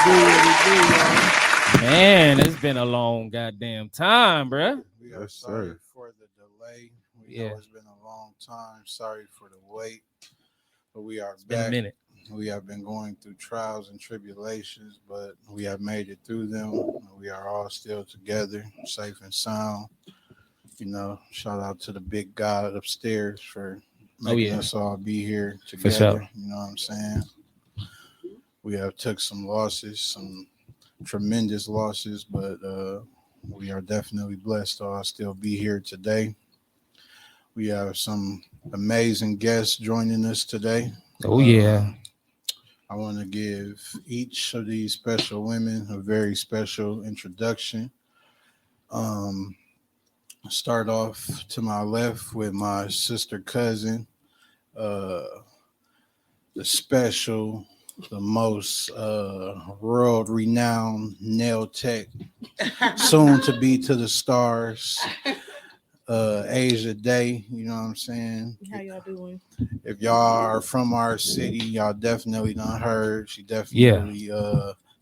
y'all. Man, it's been a long goddamn time, bruh. We are Yes, sorry sir. for the delay. We Yeah. know it's been a long time. Sorry for the wait, but we are It's been a back. minute. We have been going through trials and tribulations, but we have made it through them. We are all still together, safe and sound. Shout out to the big God upstairs for making yeah. us all be here For together. sure. You know what I'm saying? We have took some losses, some tremendous losses, but we are definitely blessed to all still be here today. We have some amazing guests joining us today. Oh yeah. I want to give each of these special women a very special introduction. Um, Start off to my left with my sister cousin, uh, the special, the most world renowned nail tech, soon to be to the stars, Asia Day. You know what I'm saying? How y'all doing? If y'all are from our city, y'all definitely done heard. She Yeah. definitely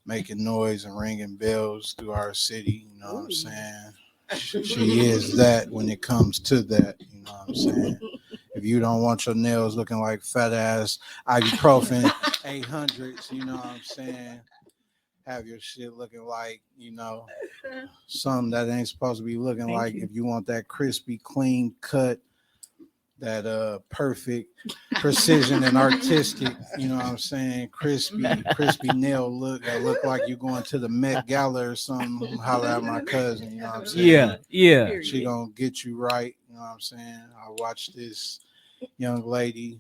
making noise and ringing bells through our city. You know what I'm saying? She is that when it comes to that. You know what I'm saying? If you don't want your nails looking like fat ass ibuprofen 800s, you know what I'm saying? Have your shit looking like, something that ain't supposed to be looking Thank like. you. If you want that crispy, clean cut, that perfect precision and artistic, you know what I'm saying? Crispy nail look that look like you going to the Met Gala or something. Holla at my cousin, you know what I'm saying? Yeah. Yeah. She gonna get you right, you know what I'm saying? I watched this young lady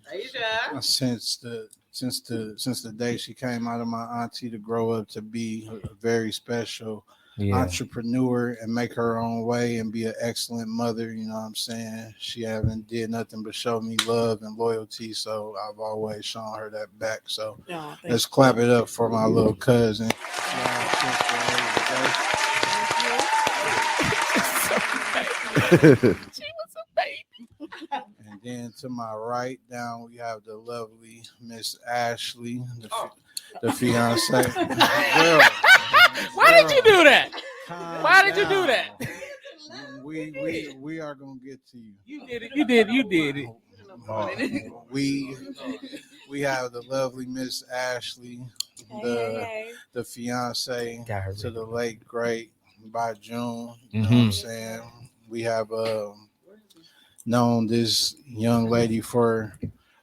since the day she came out of my auntie to grow up to be a very special Yeah. entrepreneur and make her own way and be an excellent mother. You know what I'm saying? She haven't did nothing but show me love and loyalty, so I've always shown her that back. So Oh, let's clap it up for my little cousin. And then to my right down, we have the lovely Miss Ashley, the fiance. Girl, Why did you do that? calm Why did you do down. that? We are gonna get to you. You did it. You did. You did it. We have the lovely Miss Ashley, the fiance Got her to ready. the late great by June. You know what I'm saying? We have known this young lady for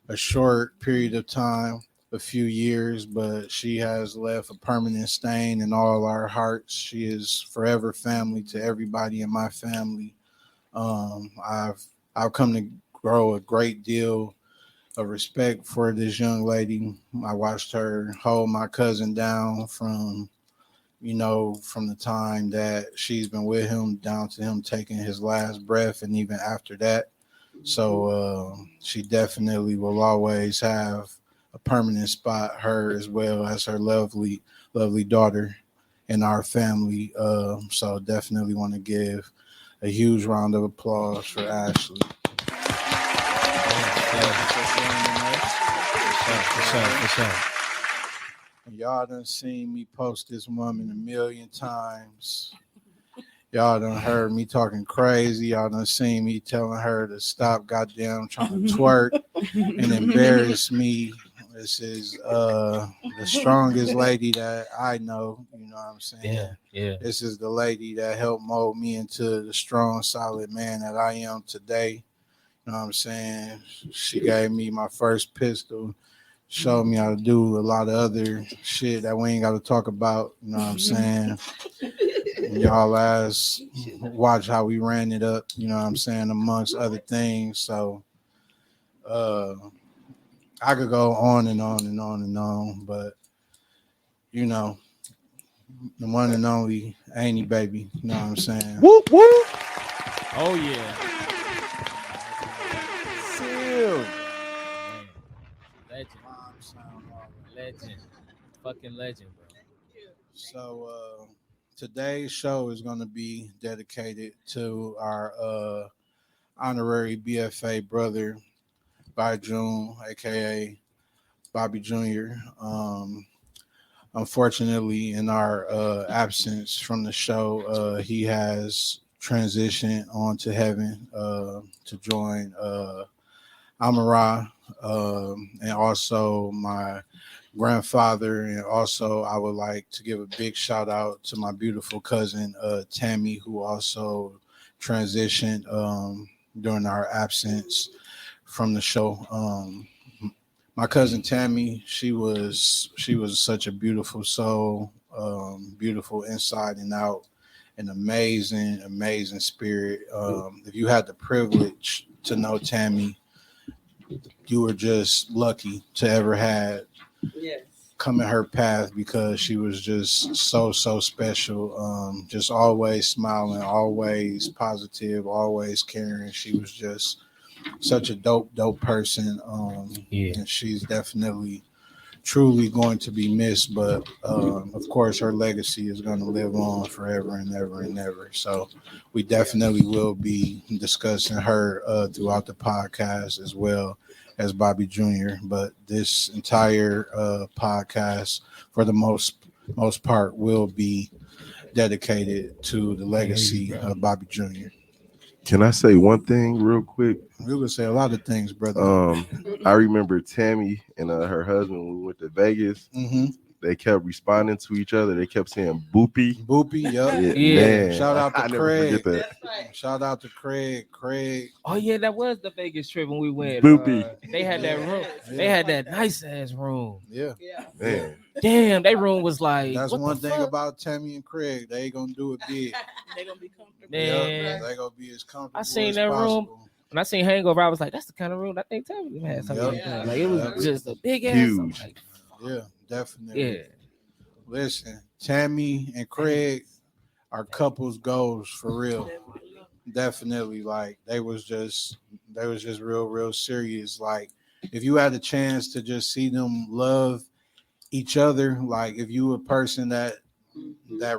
a short period of time, a few years, but she has left a permanent stain in all our hearts. She is forever family to everybody in my family. I've come to grow a great deal of respect for this young lady. I watched her hold my cousin down from the time that she's been with him down to him taking his last breath, and even after that. So she definitely will always have a permanent spot, her as well as her lovely, lovely daughter in our family. So definitely want to give a huge round of applause for Ashley. For sure. Y'all done seen me post this woman a million times. Y'all done heard me talking crazy. Y'all done seen me telling her to stop goddamn trying to twerk and embarrass me. This is the strongest lady that I know. You know what I'm saying? Yeah. Yeah. This is the lady that helped mold me into the strong, solid man that I am today. You know what I'm saying? She gave me my first pistol, showed me how to do a lot of other shit that we ain't got to talk about. You know what I'm saying? Y'all ass watch how we ran it up, you know what I'm saying, amongst other things. So I could go on and on and on and on, but you know, the one and only Annie baby, you know what I'm saying? Whoop whoop. Oh yeah. Seal. Legend. Legend. Fucking legend, bro. So today's show is going to be dedicated to our honorary BFA brother, by June, aka Bobby Jr. unfortunately, in our absence from the show, he has transitioned on to heaven to join Amara, and also my grandfather. And also, I would like to give a big shout out to my beautiful cousin, Tammy, who also transitioned during our absence from the show. My cousin Tammy, she was such a beautiful soul, beautiful inside and out, an amazing spirit. If you had the privilege to know Tammy, you were just lucky to ever had Yes. come in her path because she was just so special. Just always smiling, always positive, always caring. She was just such a dope person. Yeah. And she's definitely truly going to be missed, but of course her legacy is going to live on forever and ever and ever. So we definitely will be discussing her throughout the podcast as well as Bobby Jr. But this entire podcast, for the most part, will be dedicated to the legacy of Bobby Jr. Can I say one thing real quick? We would say a lot of things, brother. I remember Tammy and her husband when we went to Vegas. Mm-hmm. They kept responding to each other. They kept saying "boopy." Boopy, yep. Yeah. Man, Shout out to I never Craig. forget that. That's right. Shout out to Craig. Oh yeah, that was the Vegas trip when we went. Boopy. They had that room. They had that nice ass room. Yeah. Yeah. Man, Damn, that room was like. That's what one the thing fuck? about Tammy and Craig. They ain't gonna do it big. They're gonna be comfortable. Man. Yep. They gonna be as comfortable. I seen as that room. possible. When I seen Hangover, I was like, that's the kind of room I think Tammy had. Something Yep. like that. Like it was Yep. just a big ass. Huge. Like, Yeah, definitely. yeah. Listen, Tammy and Craig are couples goals for real. Definitely, like they was just real serious. Like if you had a chance to just see them love each other, like if you were a person that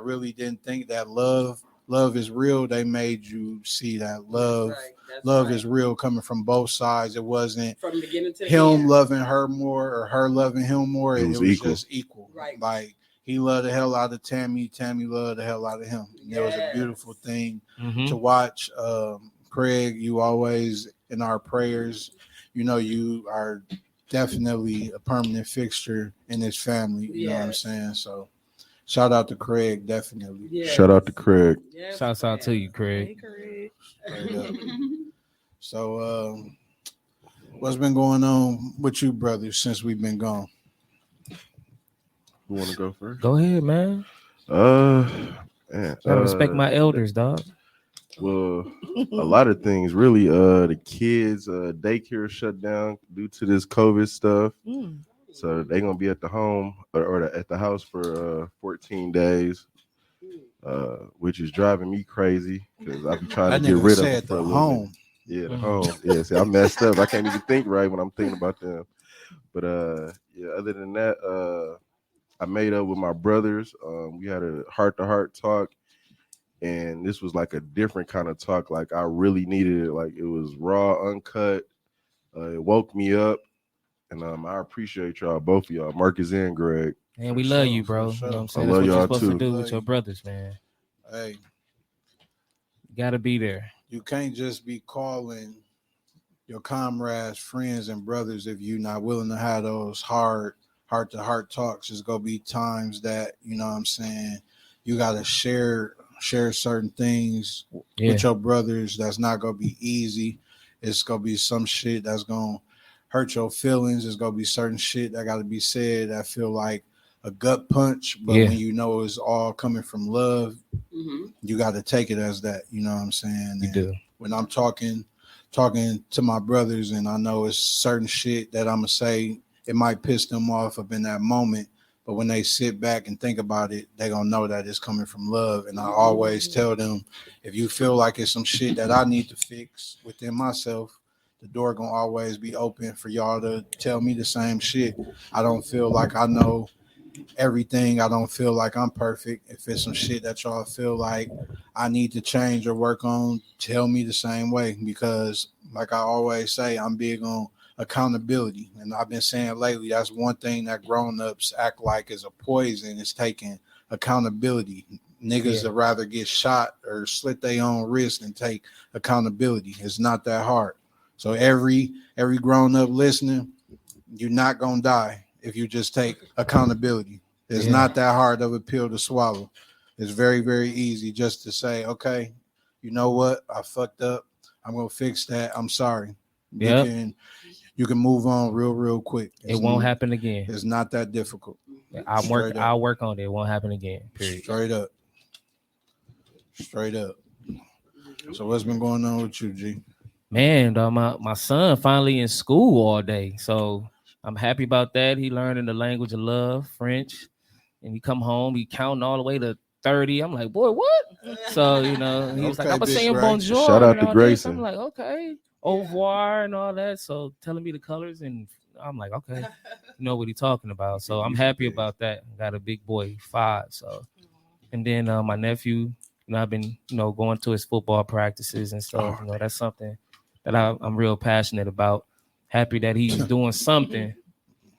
really didn't think that love is real, they made you see that love is real coming from both sides. It wasn't from beginning to him end. loving her more or her loving him more. It It was was equal. just equal. Right. Like he loved the hell out of Tammy. Tammy loved the hell out of him. And it was a Yes. beautiful thing Mhm. to watch. Craig, you always in our prayers. You know, you are definitely a permanent fixture in this family. You know what I'm Yes. saying? So shout out to Craig, definitely. Yes. shout out to Craig. Yes, Shouts out to you, Craig. Hey, Craig. Straight up. So what's been going on with you, brothers, since we've been gone? Who want to go first? Go ahead, man. Man, Gotta respect my elders, dog. Well, a lot of things really. The kids daycare shut down due to this COVID stuff, so they're gonna be at the home or at the house for 14 days, which is driving me crazy because I be trying That to get nigga rid of said them for the a little bit. home. Yeah, the Mhm. home. Yeah, see, I messed up. I can't even think right when I'm thinking about them. But yeah, other than that, I made up with my brothers. We had a heart-to-heart talk, and this was like a different kind of talk. Like I really needed it. Like it was raw, uncut. It woke me up, and I appreciate y'all, both of y'all, Marcus and Greg. Man, we For love sure, you, bro. for sure. You know what I'm I saying? love That's what you're y'all supposed to too. do Love with your you. brothers, man. Hey, You gotta be there. you can't just be calling your comrades, friends, and brothers if you're not willing to have those heart-to-heart talks. There's gonna be times that, you know what I'm saying, you gotta share certain things Yeah. with your brothers. That's not gonna be easy. It's gonna be some shit that's gonna hurt your feelings. There's gonna be certain shit that gotta be said that feel like a gut punch, but Yeah. when you know it's all coming from love, Mhm. you got to take it as that. You know what I'm saying? You And do. when I'm talking to my brothers, and I know it's certain shit that I'm gonna say, it might piss them off up in that moment, but when they sit back and think about it, they gonna know that it's coming from love. And I always tell them, if you feel like it's some shit that I need to fix within myself, the door gonna always be open for y'all to tell me the same shit. I don't feel like I know everything. I don't feel like I'm perfect. If it's some shit that y'all feel like I need to change or work on, tell me the same way, because like I always say, I'm big on accountability. And I've been saying lately, that's one thing that grown-ups act like is a poison, is taking accountability. Niggas would rather get shot or slit their own wrist than take accountability. It's not that hard. So every grown-up listening, you're not gonna die if you just take accountability. It's not that hard of a pill to swallow. It's very, very easy just to say, okay, you know what? I fucked up. I'm gonna fix that. I'm sorry. You can move on real quick. It won't happen again. It's not that difficult. I'll work on it. It won't happen again. Period. Straight up. So what's been going on with you, G? Man, my son finally in school all day, so I'm happy about that. He learning the language of love, French, and he come home, he counting all the way to 30. I'm like, boy, what? So he was like, I'm saying bonjour. Shout out to Grayson. I'm like, okay, au revoir and all that. So telling me the colors, and I'm like, okay, you know what he talking about. So I'm happy about that. Got a big boy, 5. So, and then my nephew. I've been, going to his football practices and stuff. That's something that I'm real passionate about. Happy that he's doing something.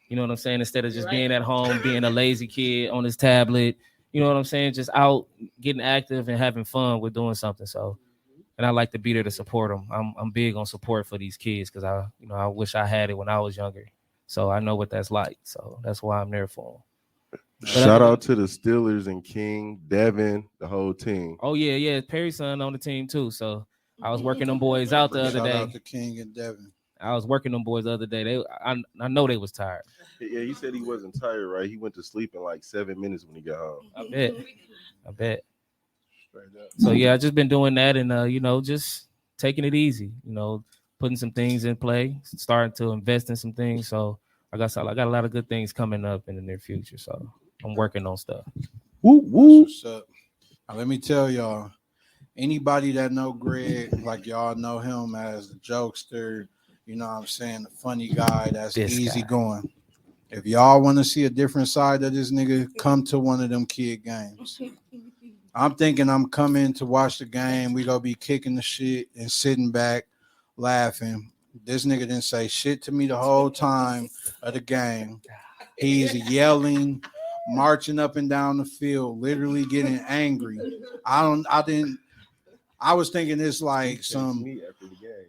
You know what I'm saying? Instead of just being at home, being a lazy kid on his tablet. You know what I'm saying? Just out getting active and having fun with doing something. So, and I like to be there to support him. I'm big on support for these kids because I wish I had it when I was younger. So I know what that's like. So that's why I'm there for him. Shout out to the Steelers and King, Devin, the whole team. Oh, yeah. Perry's son on the team, too. So I was working them boys out the other day. Shout out to King and Devin. I was working them boys the other day. I know they was tired. Yeah, he said he wasn't tired, right? He went to sleep in like 7 minutes when he got home. I bet. So, yeah, I just been doing that and, just taking it easy, putting some things in play, starting to invest in some things. So I got a lot of good things coming up in the near future. So I'm working on stuff. Woo. What's up? Now, let me tell y'all, anybody that know Greg, like y'all know him as the jokester, you know what I'm saying, the funny guy that's easy going. If y'all want to see a different side of this nigga, come to one of them kid games. I'm thinking I'm coming to watch the game. We gonna be kicking the shit and sitting back laughing. This nigga didn't say shit to me the whole time of the game. He's yelling, marching up and down the field, literally getting angry. I was thinking it's like some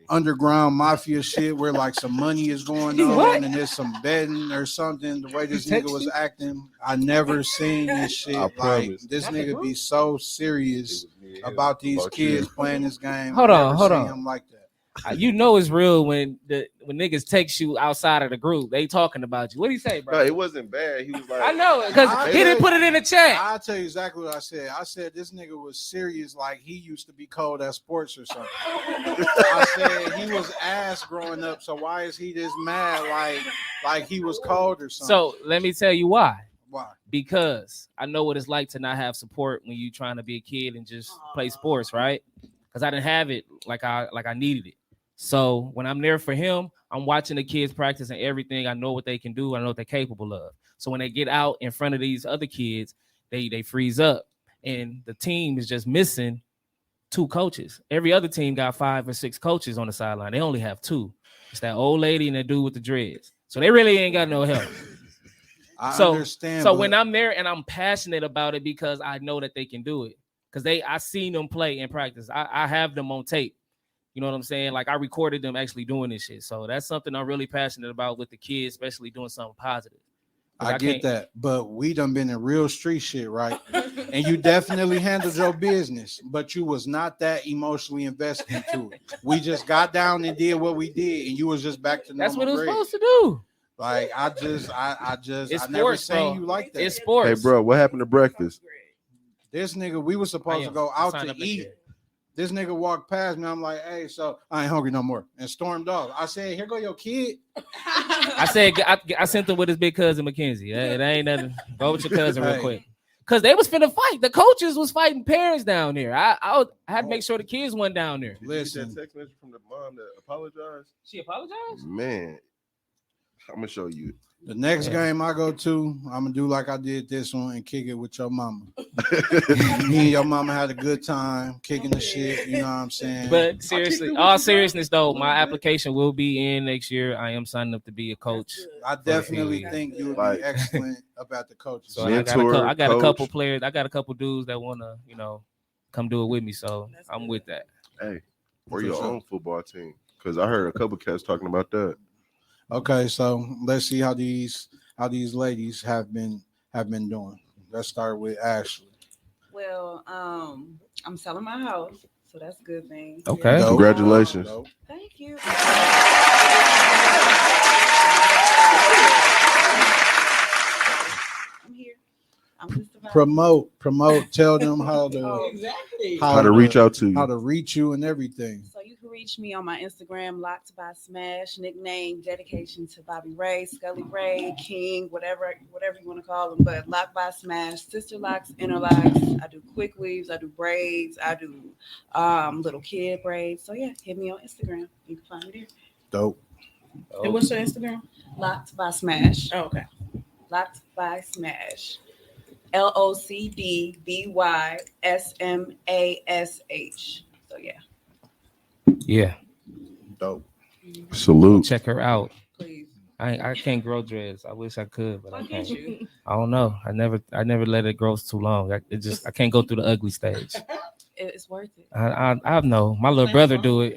underground mafia shit where like some money is going on and there's some betting or something. The way this nigga was acting, I never seen this shit. Like this nigga be so serious about these kids playing this game. Hold on. Him like that. It's real when niggas text you outside of the group. They talking about you. What do you say, bro? No, it wasn't bad. He was like, I know, because he didn't put it in the chat. I'll tell you exactly what I said. I said this nigga was serious like he used to be cold at sports or something. I said he was ass growing up, so why is he this mad like he was cold or something? So let me tell you why. Why? Because I know what it's like to not have support when you trying to be a kid and just play sports, right? Because I didn't have it like I needed it. So when I'm there for him, I'm watching the kids practice and everything. I know what they can do. I know what they're capable of. So when they get out in front of these other kids, they freeze up. And the team is just missing 2 coaches. Every other team got 5 or 6 coaches on the sideline. They only have 2. It's that old lady and that dude with the dreads. So they really ain't got no help. I understand. So when I'm there and I'm passionate about it because I know that they can do it. Because I seen them play in practice. I have them on tape. You know what I'm saying? Like I recorded them actually doing this shit. So that's something I'm really passionate about with the kids, especially doing something positive. I get that, but we done been in real street shit, right? And you definitely handled your business, but you was not that emotionally invested into it. We just got down and did what we did, and you was just back to normal. That's what it was supposed to do. Like I never seen you like that. It's sports. Hey, bro, what happened to breakfast? This nigga, we were supposed to go out to eat. This nigga walked past me. I'm like, hey, so I ain't hungry no more. And stormed off. I said, here go your kid. I said, I sent him with his big cousin, Mackenzie. That ain't nothing. Go with your cousin real quick. Because they was finna fight. The coaches was fighting parents down there. I had to make sure the kids went down there. Listen. Did you get that text message from the mom that apologized? She apologized? Man, I'm going to show you. The next Yeah. game I go to, I'm gonna do like I did this one and kick it with your mama. Me and your mama had a good time kicking the shit. You know what I'm saying? But seriously, all seriousness though, my application will be in next year. I am signing up to be a coach. I definitely That's think you would Like- be excellent about the coaching. So Mentor, I got a couple coach. players. I got a couple dudes that wanna, come do it with me. So That's I'm good. with that. Hey, or For your sure. own football team. Because I heard a couple cats talking about that. Okay, so let's see how these ladies have been doing. Let's start with Ashley. Well, I'm selling my house, so that's a good thing. Okay. Dope. Congratulations. Dope. Thank you. I'm here. I'm just about Promote. Tell them how Oh, to Exactly. How How to reach out to how you. to reach you and everything. So you can reach me on my Instagram, Locked by Smash, nickname dedication to Bobby Ray, Scully Ray, King, whatever you want to call them. But Locked by Smash, sister locks, inner locks. I do quick weaves, I do braids, I do little kid braids. So yeah, hit me on Instagram. You can find me there. Dope. And what's your Instagram? Locked by Smash. Oh, okay. Locked by Smash. LOCDBYSMASH. So yeah, Yeah, Dope. Salute. check her out. please. I can't grow dreads. I wish I could, but I Why can't. can't you? I don't know. I never let it grow too long. I can't go through the ugly stage. It's worth it. I know my little brother do it.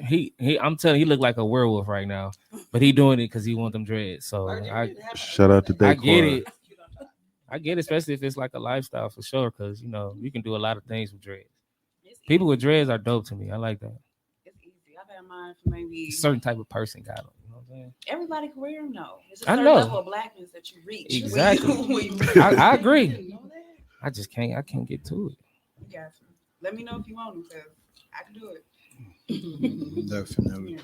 I'm telling you, he look like a werewolf right now, but he doing it because he want them dreads. So Shout out to Daquan. I get it. I get it, especially if it's like a lifestyle for sure, because you can do a lot of things with dreads. It's People easy. with dreads are dope to me. I like that. It's easy. I've had mine for maybe A certain type of person got them. You know what I'm saying? everybody can wear them though. It's a I certain know. level of blackness that you reach. when Exactly. when you I agree. I just can't. I can't get to it. Got you. Let me know if you want them because I can do it. Definitely. Yeah.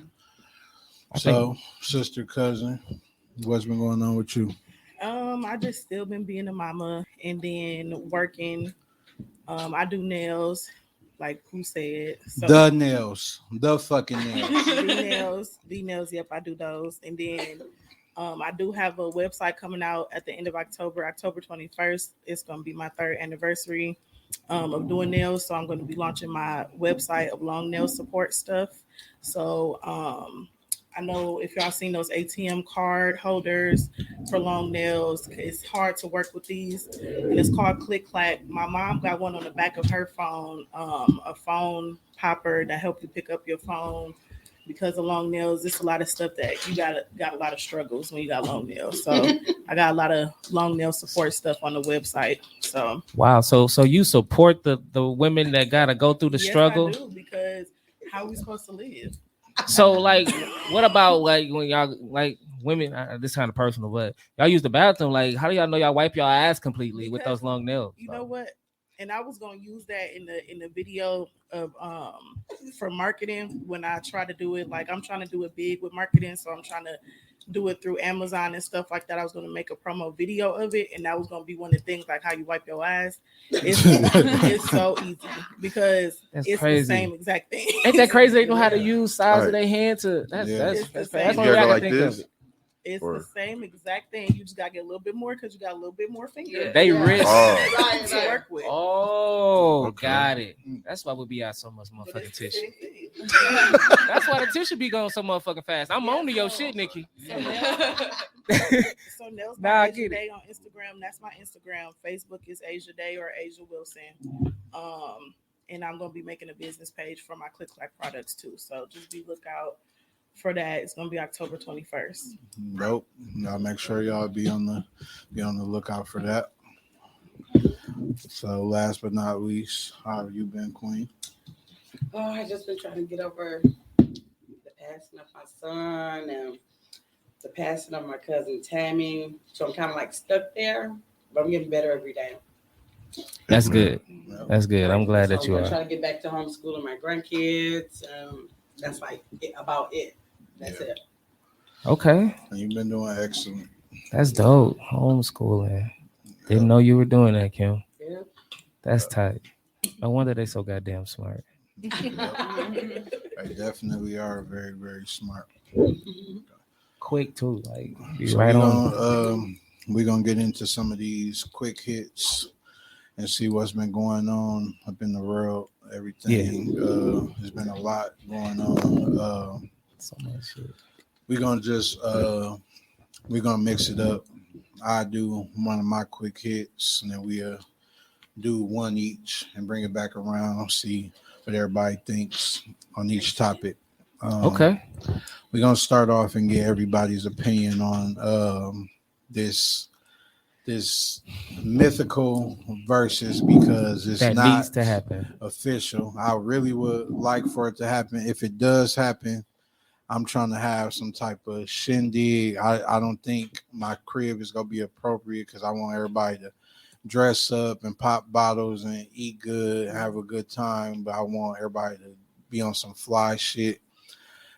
I think- So, sister, cousin, what's been going on with you? I just still been being a mama and then working. I do nails, like who said. So The nails. The fucking nails. the nails. Yep, I do those. And then I do have a website coming out at the end of October 21st. It's going to be my 3rd anniversary of doing nails. So I'm going to be launching my website of long nail support stuff. So I know if y'all seen those ATM card holders for long nails, it's hard to work with these. And it's called Click Clack. My mom got one on the back of her phone, a phone popper that help you pick up your phone. Because of long nails, it's a lot of stuff that you got a lot of struggles when you got long nails. So I got a lot of long nail support stuff on the website. So Wow. So you support the women that gotta go through the yes, struggle. I do, because how are we supposed to live? So like, what about like when y'all like women? This kind of personal, but y'all use the bathroom. Like, how do y'all know y'all wipe y'all ass completely with Because those long nails? You know what? And I was gonna use that in the video of for marketing when I try to do it. Like I'm trying to do it big with marketing, so I'm trying to do it through Amazon and stuff like that. I was gonna make a promo video of it, and that was gonna be one of the things, like how you wipe your eyes. It's so easy because That's it's crazy. the same exact thing. Ain't that crazy? They know how to use size Right. of their hand to. That's Yeah. that's It's the that's, same. that's You only gotta I go can like think this? of it. It's Or- the same exact thing. You just gotta get a little bit more because you got a little bit more fingers. They rich. Oh. to work with. Oh, Okay. got it. That's why we be out so much But motherfucking it's the tissue. same thing. That's why the tissue be going so motherfucking fast. I'm on to your shit, Nikki. So Nails Nah, by I Asia get it. Day on Instagram. That's my Instagram. Facebook is Asia Day or Asia Wilson. And I'm gonna be making a business page for my Click Clack products too. So just be lookout for that. It's gonna be October 21st. Nope. I'll make sure y'all be on the lookout for that. So last but not least, how have you been, Queen? Oh, I just been trying to get over the passing of my son and the passing of my cousin Tammy. So I'm kind of like stuck there, but I'm getting better every day. That's good. Yep. That's good. I'm glad So that you I'm are. trying to get back to homeschooling my grandkids. That's like about it. That's Yeah. it. Okay. And you've been doing excellent. That's dope. Homeschooling. Didn't know you were doing that, Kim. Yeah. That's tight. No wonder they so goddamn smart. They definitely are very, very smart. quick too. Like be So right we're on. we're gonna get into some of these quick hits and see what's been going on up in the world. Everything. There's been a lot going on. So much shit. We're gonna just we're gonna mix it up. I do one of my quick hits, and then we'll do one each and bring it back around. See what everybody thinks on each topic. Okay. We're gonna start off and get everybody's opinion on this mythical verses because it's That not needs to happen. official. I really would like for it to happen. If it does happen, I'm trying to have some type of shindig. I don't think my crib is gonna be appropriate because I want everybody to dress up and pop bottles and eat good, have a good time. But I want everybody to be on some fly shit.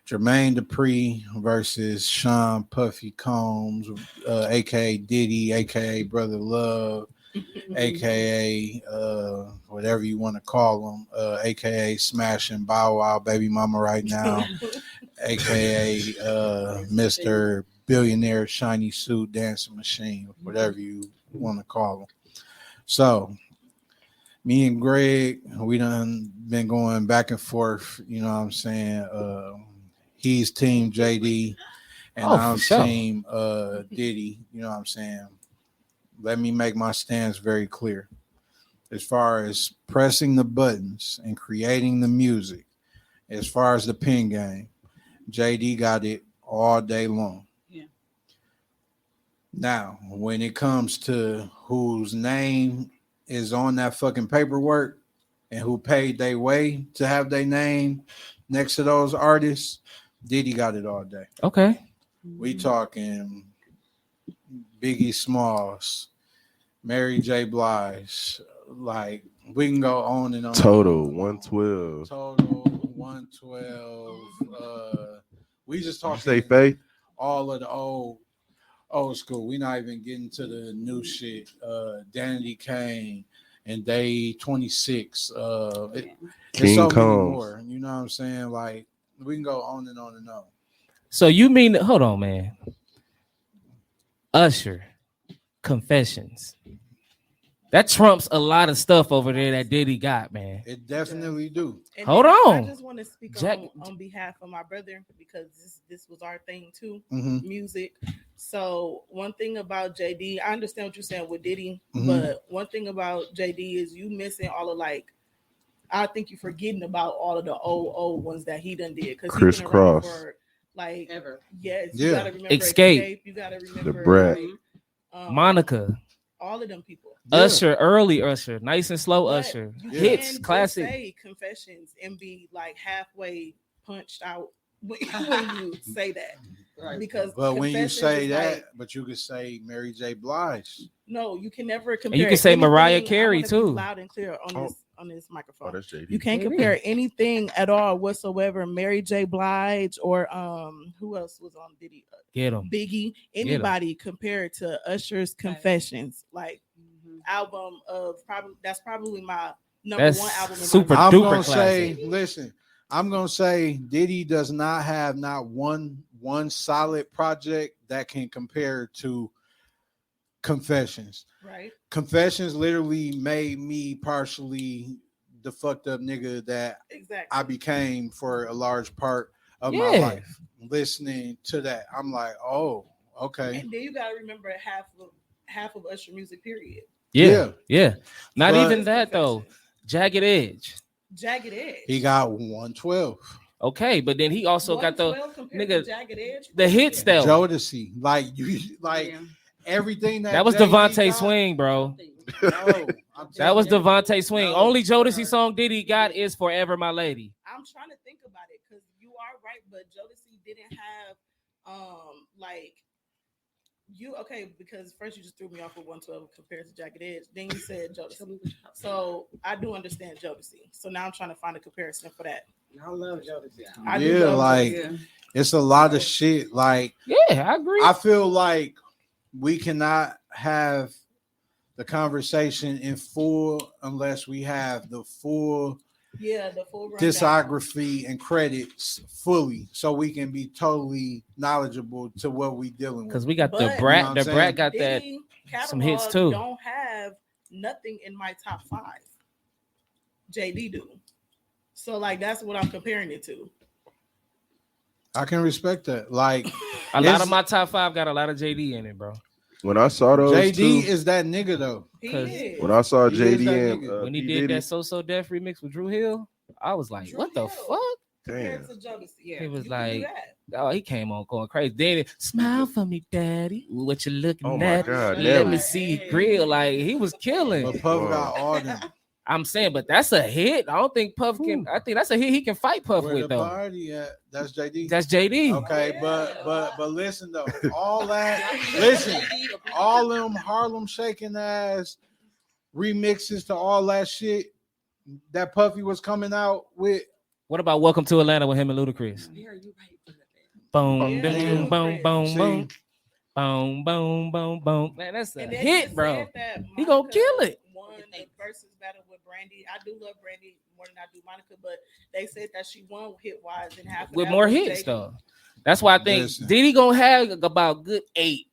Jermaine Dupri versus Sean Puffy Combs, aka Diddy, aka Brother Love, aka whatever you want to call him, aka Smashing Bow Wow Baby Mama right now, aka Mr. Billionaire Shiny Suit Dancing Machine, whatever you want to call him. So me and Greg, we done been going back and forth, you know what I'm saying? He's team JD and I'm for sure. team Diddy, you know what I'm saying? Let me make my stance very clear. As far as pressing the buttons and creating the music, as far as the pen game, JD got it all day long. Yeah. Now, when it comes to whose name is on that fucking paperwork and who paid their way to have their name next to those artists, Diddy got it all day. Okay. We talking Biggie Smalls, Mary J. Blige, like we can go on and on. Total 112. Total 112. We just You talking say Faith? all of the old school. We not even getting to the new shit. Danity Kane and Day 26. There's King so many Combs. more. You know what I'm saying? Like we can go on and on and on. So you mean hold on, man. Usher, Confessions. That trumps a lot of stuff over there that Diddy got, man. It definitely do. And Hold then on. I just want to speak on behalf of my brother because this was our thing too, music. So one thing about JD, I understand what you're saying with Diddy, but one thing about JD is you missing all of like, I think you're forgetting about all of the old ones that he done did because Criss he's been around Cross. for like Ever. yes, Yeah. you gotta remember Escape. You gotta remember The Brat. Monica, all of them people. Yeah. Usher, early Usher, nice and slow But Usher, you hits, can't just classic. say Confessions and be like halfway punched out when you say that. Right. Because But when you Confessions say is that, like, but you could say Mary J. Blige. no, you can never compare. you can say Mariah anything- I Carey, wanna be too. Loud and clear on this Oh, microphone. that's JD. You can't It compare is. anything at all whatsoever. Mary J. Blige or who else was on Diddy? Get him. Biggie. Anybody compared to Usher's Confessions, like album of probably my number That's one album. super I'm duper gonna classic. say, listen, I'm gonna say Diddy does not have not one solid project that can compare to Confessions. Right. Confessions literally made me partially the fucked up nigga that Exactly. I became for a large part of my Yeah. life. Listening to that, I'm like, oh, okay. And then you gotta remember half of Usher music. Period. Yeah. Not But- even that though. Jagged Edge. Jagged Edge. He got 112. Okay, but then he also got the 112 compared nigga- to Jagged Edge. the hits though. Jodeci, like you, like Yeah. everything That was JD Devontae got- Swing, bro. No, I'm That was telling you. Devontae Swing. No, Only Jodeci sorry. song Diddy got is Forever My Lady. I'm trying to think about it because you are right, but Jodeci didn't have like you okay because first you just threw me off with 112 compared to Jagged Edge. Then you said Jodeci. So I do understand Jodeci. So now I'm trying to find a comparison for that. I love Jodeci. I do Yeah, love like Jodeci. it's a lot of shit. Like Yeah, I agree. I feel like we cannot have the conversation in full unless we have the full Yeah, the full rundown. discography and credits fully, so we can be totally knowledgeable to what we dealing with. Because we got the But- brat. You know what The I'm brat saying? got that. Diddy some hits, catalog too. Don't have nothing in my top 5. JD do. So like that's what I'm comparing it to. I can respect that. Like A lot It's- of my top 5 got a lot of JD in it, bro. When I saw those JD two, is that nigga though. He 'Cause is. when I saw He is JD that and nigga. When he P. did Diddy, that So Def remix with Drew Hill, I was like, Drew what the Hill. fuck? Compared damn, to Jodeci. Yeah, He was you can do like- that. Oh, he came on going crazy. Then smile for me, daddy. Ooh, what you looking Oh my at? God, Let Nelly. me see your grill. Like he was killing. But Puff Whoa. got all them. I'm saying, but that's a hit. I don't think Puff can. I think that's a hit he can fight Puff Where with the though. party at? That's JD. That's JD. Okay, Yeah. but listen though, all that listen, all them Harlem shaking ass remixes to all that shit that Puffy was coming out with. What about Welcome to Atlanta with him and Ludacris? Yeah, you right for that. Boom, Yeah, boom, boom, boom, See, boom, boom, boom, boom, boom. Man, that's a And they hit, just bro. said that He gonna Monica kill it. Won the versus battle with Brandy. I do love Brandy more than I do Monica, but they said that she won hit wise and half of With that more was hits JD. though. That's why I think Listen. Diddy gonna have about good eight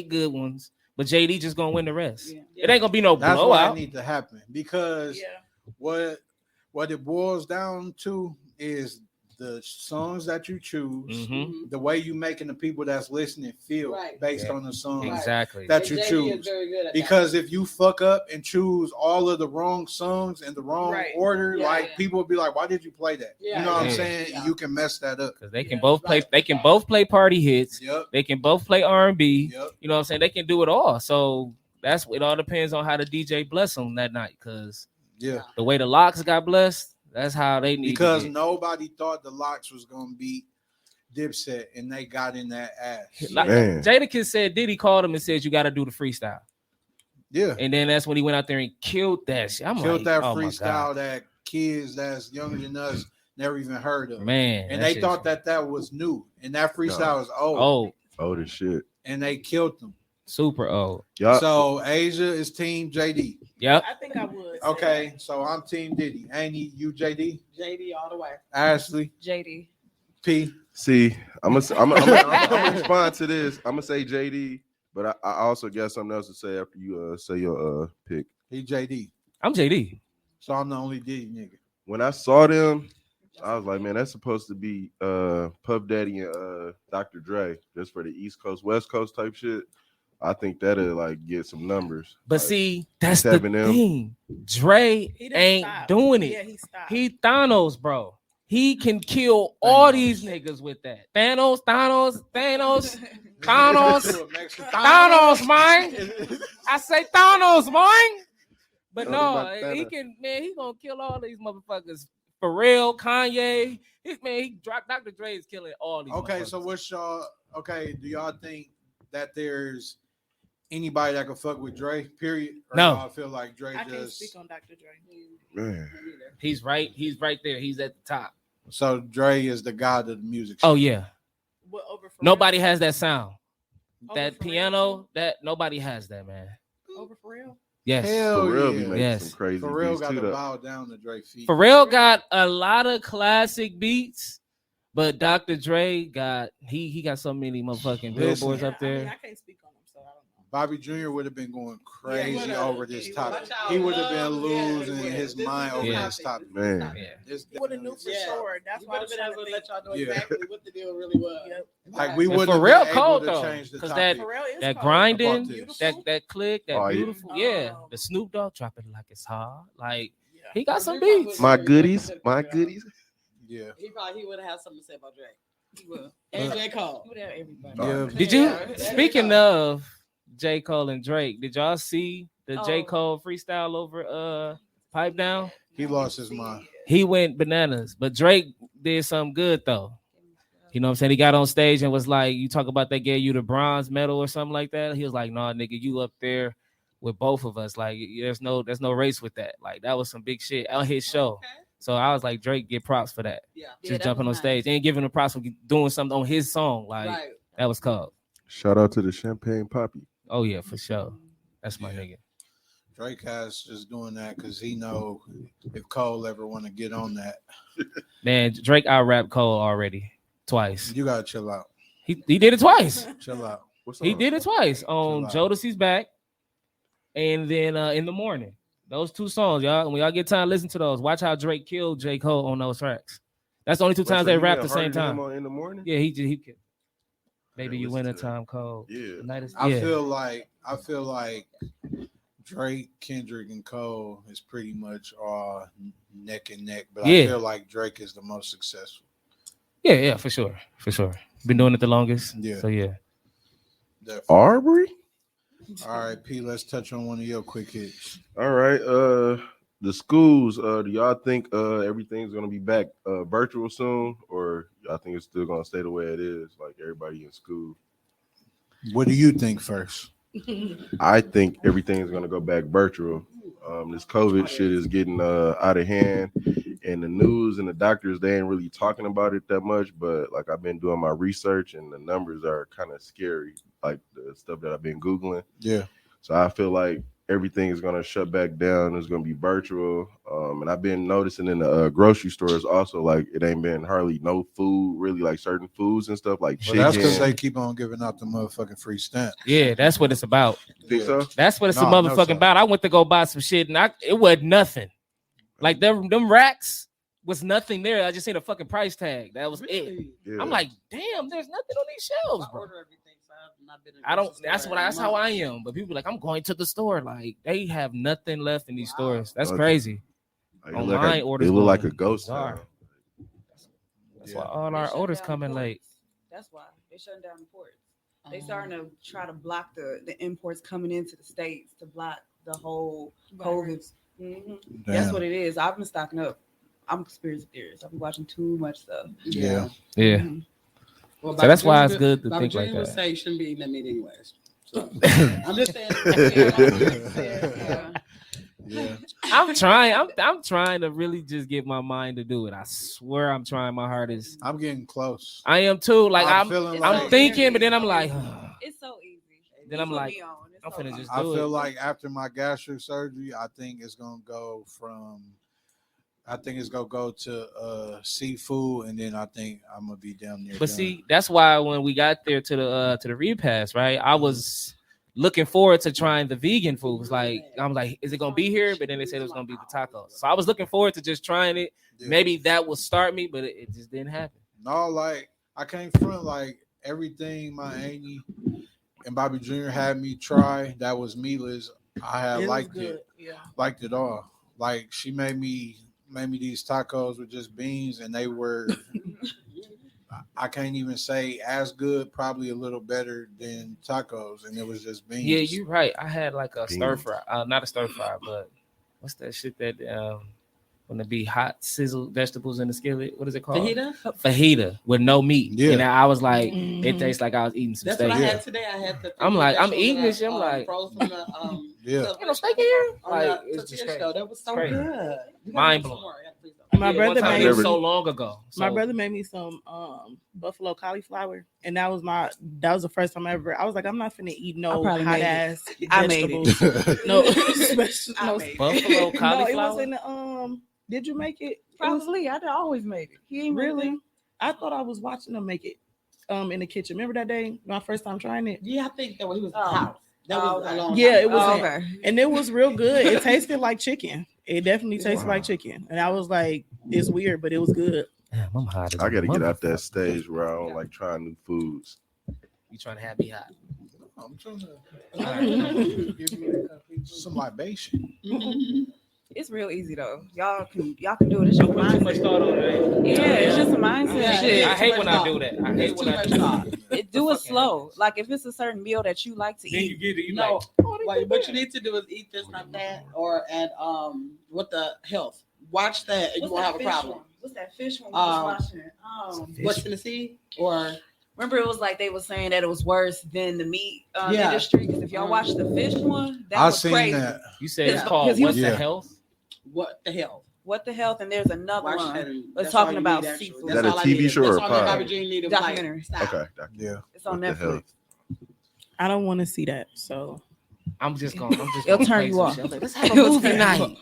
good ones, but JD just gonna win the rest. Yeah. It ain't gonna be no that's what blowout. need to happen because Yeah, what it boils down to is the songs that you choose, Mhm. the way you making the people that's listening feel Right. based Yeah. on the song Exactly. that you JD is choose. very good at that. Because if you fuck up and choose all of the wrong songs in the wrong Right. order, Yeah. like people will be like, "Why did you play that?" Yeah. You know what I'm Yeah. saying? Yeah. You can mess that up. Because they can Yeah. both play. Right. They can both play party hits. Yep. They can both play R&B. Yep. You know what I'm saying? They can do it all. So that's it. All depends on how the DJ bless them that night. Because Yeah. the way the Locks got blessed, that's how they need. Because to get. nobody thought the Locks was gonna beat Dipset, and they got in that ass. Like, Man. Jadakiss said Diddy called him and said you got to do the freestyle, Yeah. and then that's when he went out there and killed that shit. I'm Killed like, that oh my freestyle God. that kids that's younger than us never even heard of. Man, And that they shit- thought that was new. And that freestyle was old. old, old as shit. And they killed them. super old. Y'all, So Asia is team JD. Yep. I think I would. say Okay, that. so I'm team Diddy. Ain't he you JD? JD all the way. Ashley, JD. P. see, I'm gonna respond to this. I'm gonna say JD, but I also got something else to say after you say your pick. He JD. I'm JD. So I'm the only Diddy nigga. When I saw them, I was like, man, that's supposed to be Puff Daddy and Dr. Dre, just for the East Coast, West Coast type shit. I think that'll like get some numbers. But Like, see, that's the tapping them. thing. Dre He didn't ain't stop. doing it. Yeah, he stopped. He Thanos, bro. He can kill all these niggas with that. Thanos, Thanos, mine. I say Thanos, mine. But Talking no, about he Thanos. can, man, he gonna kill all these motherfuckers. Pharrell, Kanye. He dropped Dr. Dre is killing all these Okay, so motherfuckers. what's y'all do y'all think that there's anybody that can fuck with Dre, period? Or No. y'all feel like Dre I can't just speak on Dr. Dre. Man. He's right there. He's at the top. so Dre is the god of the music. Oh yeah. What over for Nobody has that sound. Over That for piano, real? that nobody has that, man. Over for real? Yes. Hell Pharrell be yeah. making Yes. some crazy Pharrell beats got too. to though. bow down to Dre feet. Pharrell got a lot of classic beats, but Dr. Dre got he got so many motherfucking Listen. billboards up I mean, there. I can't speak on him, so I don't know. Bobby Jr. would have been going crazy would've. over this He topic. would've. He would have been Yeah, losing he would've. his This mind is over Yeah. this topic. Man. Yeah. This Would have knew for Yeah. sure. That's You why I would have was been trying able to to let y'all know Yeah. exactly what the deal really was. Yep. Like we And would have Pharrell been able cold, to though, change the 'cause topic. Pharrell is That cold. grinding, About this. that click, that Oh, yeah. beautiful, yeah. Oh. The Snoop Dogg drop it like it's hard. Like Yeah. he got some Dre probably beats. My would've goodies, took my it out. goodies. Yeah. He would have had something to say about Dre. He will. And J. Cole. He would have everybody. Yeah. Did you? Yeah. Speaking of J. Cole and Drake, did y'all see the J. Oh. Cole freestyle over Pipe Down? He lost his mind. He went bananas, but Drake did something good though. You know what I'm saying? He got on stage and was like, you talk about they gave you the bronze medal or something like that. He was like, nah, nigga, you up there with both of us. Like, there's no race with that. Like, that was some big shit on his show. Okay. So I was like, Drake, get props for that. Yeah. Yeah, Just that jumping on was stage nice. and giving him props for doing something on his song. Like, Right. that was cool. Shout out to the Champagne Poppy. Oh, yeah, for sure. That's my Yeah. nigga. Drake has just doing that because he know if Cole ever want to get on that, Man, Drake out rap Cole already twice. you gotta chill out. He did it twice. Chill out. What's He up? did it twice on Chill out. Jodeci's Back, and then In the Morning. Those two songs, y'all. When y'all get time, listen to those. Watch how Drake killed J. Cole on those tracks. That's the only two Wait, times so they you rapped went the same harder than him time. on In the Morning? Yeah, he killed. Baby, you listen winter to that. time cold. Yeah. The night is- I yeah. feel like Drake, Kendrick, and Cole is pretty much neck and neck, but Yeah. I feel like Drake is the most successful. Yeah, for sure. Been doing it the longest. Yeah. So yeah. Definitely. Arbery? All right, P, let's touch on one of your quick hits. All right. The schools, do y'all think everything's gonna be back virtual soon, or y'all think it's still gonna stay the way it is, like everybody in school? What do you think first? I think everything's gonna go back virtual. This COVID shit is getting out of hand, and the news and the doctors, they ain't really talking about it that much. But like, I've been doing my research, and the numbers are kind of scary, like the stuff that I've been googling. Yeah. So I feel like everything is gonna shut back down. It's gonna be virtual, and I've been noticing in the grocery stores also, like it ain't been hardly no food, really, like certain foods and stuff like Well, chicken. that's because they keep on giving out the motherfucking free stamps. Yeah, that's what it's about. Think so? That's what it's No, a no, motherfucking sir. about. I went to go buy some shit and it wasn't nothing. Like them racks was nothing there. I just seen a fucking price tag. That was it. Really? Yeah. I'm like, damn, there's nothing on these shelves, I bro. order everything, so I've not been in a I don't. grocery That's store what. in a That's how month. I am. But people be like, I'm going to the store. Like they have nothing left in these Wow. stores. That's Okay. crazy. Like, Online orders it look like going a ghost bizarre. town. That's Yeah. why all They our shut orders down coming the late. ports. That's why they shutting down the ports. They starting to try to block the imports coming into the states to block the whole COVID. Mhm. That's Damn. what it is. I've been stocking up. I'm a conspiracy theorist. I've been watching too much stuff. Yeah. Yeah. Mhm. Well, So that's why Bobby it's good to Bobby think like Junior would that. say you shouldn't be eating that meat anyways. So I'm just saying. Yeah. Yeah. I'm trying. I'm trying to really just get my mind to do it. I swear I'm trying my hardest. I'm getting close. I am too. Like I'm feeling It's I'm so thinking, easy. but then I'm like, It's so easy. Then You I'm put like, me on. It's I'm so finna easy. just I do feel it. like after my gastric surgery, I think it's gonna go to seafood, and then I think I'm gonna be damn near. But done. see, that's why when we got there to the repast, right? I was looking forward to trying the vegan foods. Like I'm like, is it gonna be here? But then they said it was gonna be the tacos. So I was looking forward to just trying it. Yeah. Maybe that will start me, but it just didn't happen. No, like I can't front like everything my auntie and Bobby Jr. had me try that was meatless. I had It was liked good. it, Yeah. liked it all. Like she made me these tacos with just beans, and they were I can't even say as good, probably a little better than tacos, and it was just beans. Yeah, you're right. I had like a stir Beans. fry, not a stir fry, but what's that shit that when it be hot sizzled vegetables in the skillet? What is it called? Fajita with no meat. Yeah. And I was like, it Mhm. tastes like I was eating some That's steak. what I Yeah. had today. I had the. I'm like, I'm vegetables eating that this shit, I'm like- frozen the, Yeah. You know, steak here? on Like, the it's just tortilla crazy. shell. That was so Crazy. good. You gotta Mind do some blowing. more. Yeah, please don't. My Yeah, brother one time, made it was me- so long ago. My So- brother made me some buffalo cauliflower, and that was the first time ever. I was like, I'm not finna eat I no probably hot made it. ass I made it. vegetables. No, special, I no. made it. Buffalo No, it cauliflower. was in the Did you make it? It was- Probably. I always made it. He ain't really? I thought I was watching them make it. In the kitchen. Remember that day, my first time trying it, Yeah, I think that when he was in Oh. the house. That was Okay. a long Yeah, time it was ago. in- okay. and it was real good. It tasted like chicken. It definitely tasted Wow. like chicken, and I was like, it's weird, but it was good. Damn, I'm hot. as I a gotta get out that motherfucker. stage where I don't like trying new foods. You trying to have me hot? I'm trying to Alright. give you some libation. It's real easy though. Y'all can do it. It's I'm your putting too much mindset. thought on it. Yeah, it's just a mindset Yeah, shit. I hate too when much I do thought. that. I hate It's when too I much do thought. that. Do it Fucking slow. Like if it's a certain meal that you like to Then you eat. get it. You No, like, what you need to do is eat this, not that, or add with the health. Watch that, and you won't have a problem. What's that fish one we was watching? What's Tennessee or Remember, it was like they were saying that it was worse than the meat Yeah. industry. Because if y'all watch the fish one, that I was seen crazy. that. you said it's Yeah. called Because he what's was- the Yeah. health? what the health? What the health? And there's another Watch one. that. and It's that's talking all you about need, actually. seafood. That's Is that a all I TV needed. show or That's a all pod? Bobby Jean needed was, like, Documentary. stop. Okay. Yeah. It's on What the hell? Netflix. I don't want to see that. So I'm just gonna It'll play turn you some off. shit. I'm like, let's have a movie night.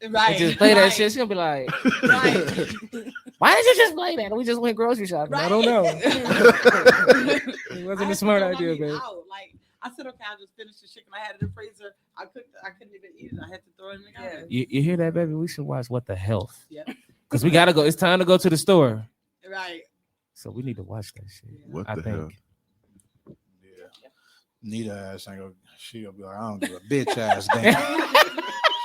Right. And just play that right, shit. She'll be like, Right. why did you just play that? We just went grocery shopping. I don't know. It wasn't a smart idea, babe. Like I said, okay, I just finished the chicken I had in the freezer. I couldn't even eat it. I had to throw it in the garbage. You hear that, baby? We should watch What the Health. Yeah. Because we gotta go. It's time to go to the store. Right. So we need to watch that shit. What I the think. hell? Yeah. Nita ass ain't gonna. She gonna be like, I don't give a bitch ass damn.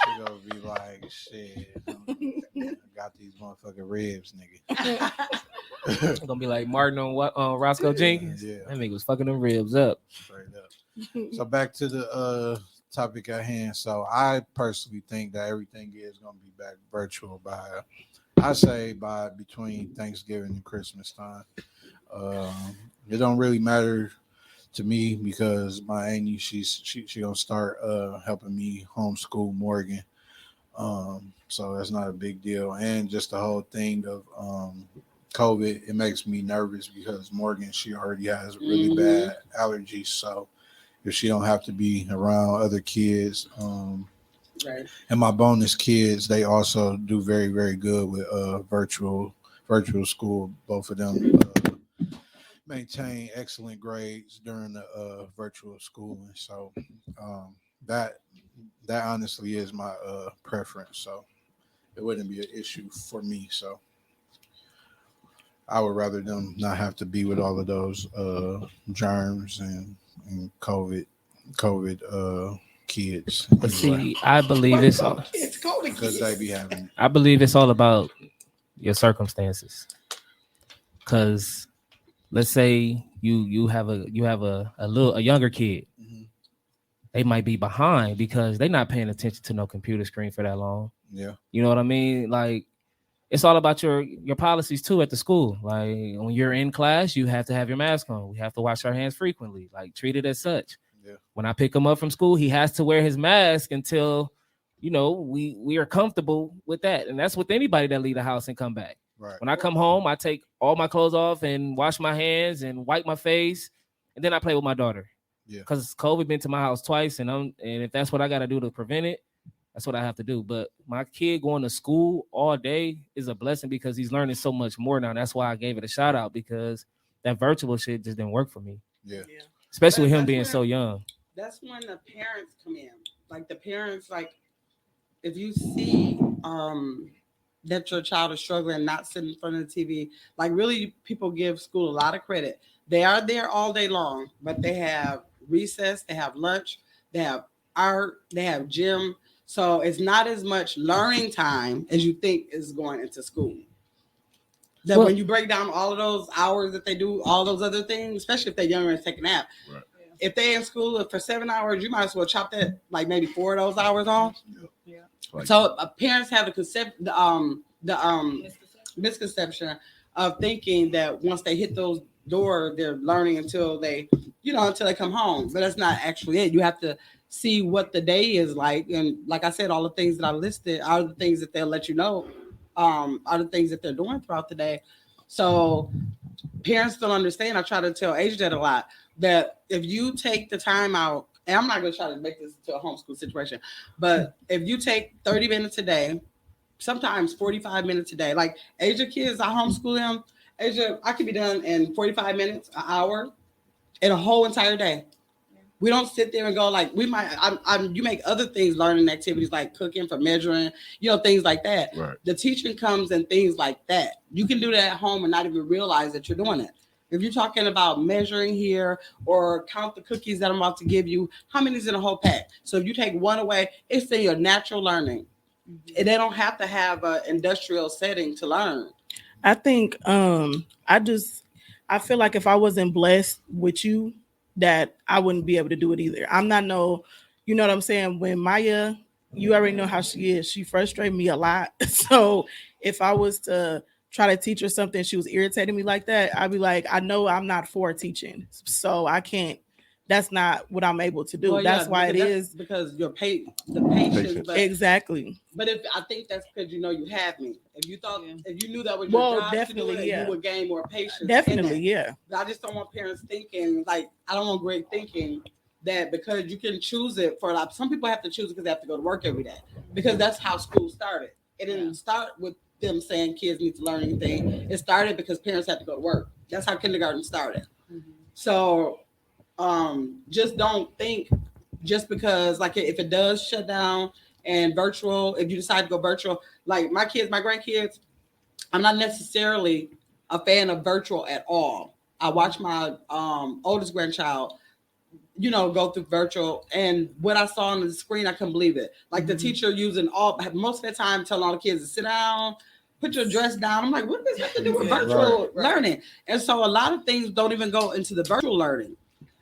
She gonna be like, shit. I got these motherfucking ribs, nigga. It's gonna be like Martin on Roscoe Jenkins. Yeah. That nigga was fucking them ribs up. Straight up. So back to the topic at hand. So I personally think that everything is gonna be back virtual by, I say by between Thanksgiving and Christmas time. It don't really matter to me because my auntie she gonna start helping me homeschool Morgan. So that's not a big deal. And just the whole thing of COVID, it makes me nervous because Morgan, she already has really bad allergies. So if she don't have to be around other kids, Right. and my bonus kids, they also do very, very good with virtual school. Both of them maintain excellent grades during the virtual schooling. So that honestly is my preference. So it wouldn't be an issue for me. So I would rather them not have to be with all of those germs and COVID kids. But see, I believe it's all. It's COVID Because they be having. I believe it's all about your circumstances. Cause let's say you have a younger kid. Mhm. They might be behind because they're not paying attention to no computer screen for that long. Yeah. You know what I mean? Like it's all about your policies too at the school. Like when you're in class, you have to have your mask on. We have to wash our hands frequently, like treat it as such. Yeah. When I pick him up from school, he has to wear his mask until, we are comfortable with that. And that's with anybody that leave the house and come back. Right. When I come home, I take all my clothes off and wash my hands and wipe my face. And then I play with my daughter. Yeah. Because COVID been to my house twice. And if that's what I got to do to prevent it, that's what I have to do. But my kid going to school all day is a blessing because he's learning so much more now. That's why I gave it a shout out because that virtual shit just didn't work for me. Yeah. Especially with him That's being where- so young. That's when the parents come in. Like the parents, like if you see that your child is struggling, not sitting in front of the TV, like really people give school a lot of credit. They are there all day long, but they have recess, they have lunch, they have art, they have gym. So it's not as much learning time as you think is going into school. That Well- when you break down all of those hours that they do, all those other things, especially if they're younger and take a nap. Right. If they in school for 7 hours, you might as well chop that like maybe 4 of those hours off. Like, So parents have the misconception of thinking that once they hit those doors, they're learning until they come home. But that's not actually it. You have to see what the day is like, and like I said, all the things that I listed are the things that they'll let you know, are the things that they're doing throughout the day. So parents don't understand. I try to tell Asia that a lot, that if you take the time out, and I'm not going to try to make this into a homeschool situation, but if you take 30 minutes a day, sometimes 45 minutes a day, like Asia kids, I homeschool them. Asia, I could be done in 45 minutes, an hour, in a whole entire day. We don't sit there and go like we might. You make other things, learning activities like cooking for measuring, things like that. right. The teaching comes in things like that. You can do that at home and not even realize that you're doing it. If you're talking about measuring here or count the cookies that I'm about to give you, how many's in a whole pack? So if you take one away, it's in your natural learning. And they don't have to have an industrial setting to learn. I think I feel like if I wasn't blessed with you, that I wouldn't be able to do it either. I'm not you know what I'm saying? When Maya, you already know how she is. She frustrated me a lot. So if I was to try to teach her something, she was irritating me like that, I'd be like, I know I'm not for teaching. So I can't, that's not what I'm able to do. Well, that's yeah, why it because is. because the patience. But, Exactly. but I think that's because you have me. If you thought, if you knew that was Well, your job definitely, to do it, yeah. you would gain more patience. in Definitely, that. yeah. But I just don't want parents thinking like I don't want great thinking that because you can choose it for a lot. Some people have to choose it because they have to go to work every day, because that's how school started. It didn't start with them saying kids need to learn anything. It started because parents had to go to work. That's how kindergarten started. So just don't think just because, like, if it does shut down and virtual, if you decide to go virtual, like my kids, my grandkids, I'm not necessarily a fan of virtual at all. I watch my oldest grandchild, go through virtual, and what I saw on the screen, I couldn't believe it. Like the teacher using most of the time telling all the kids to sit down, put your dress down. I'm like, what does that have to do with virtual learning? And so a lot of things don't even go into the virtual learning.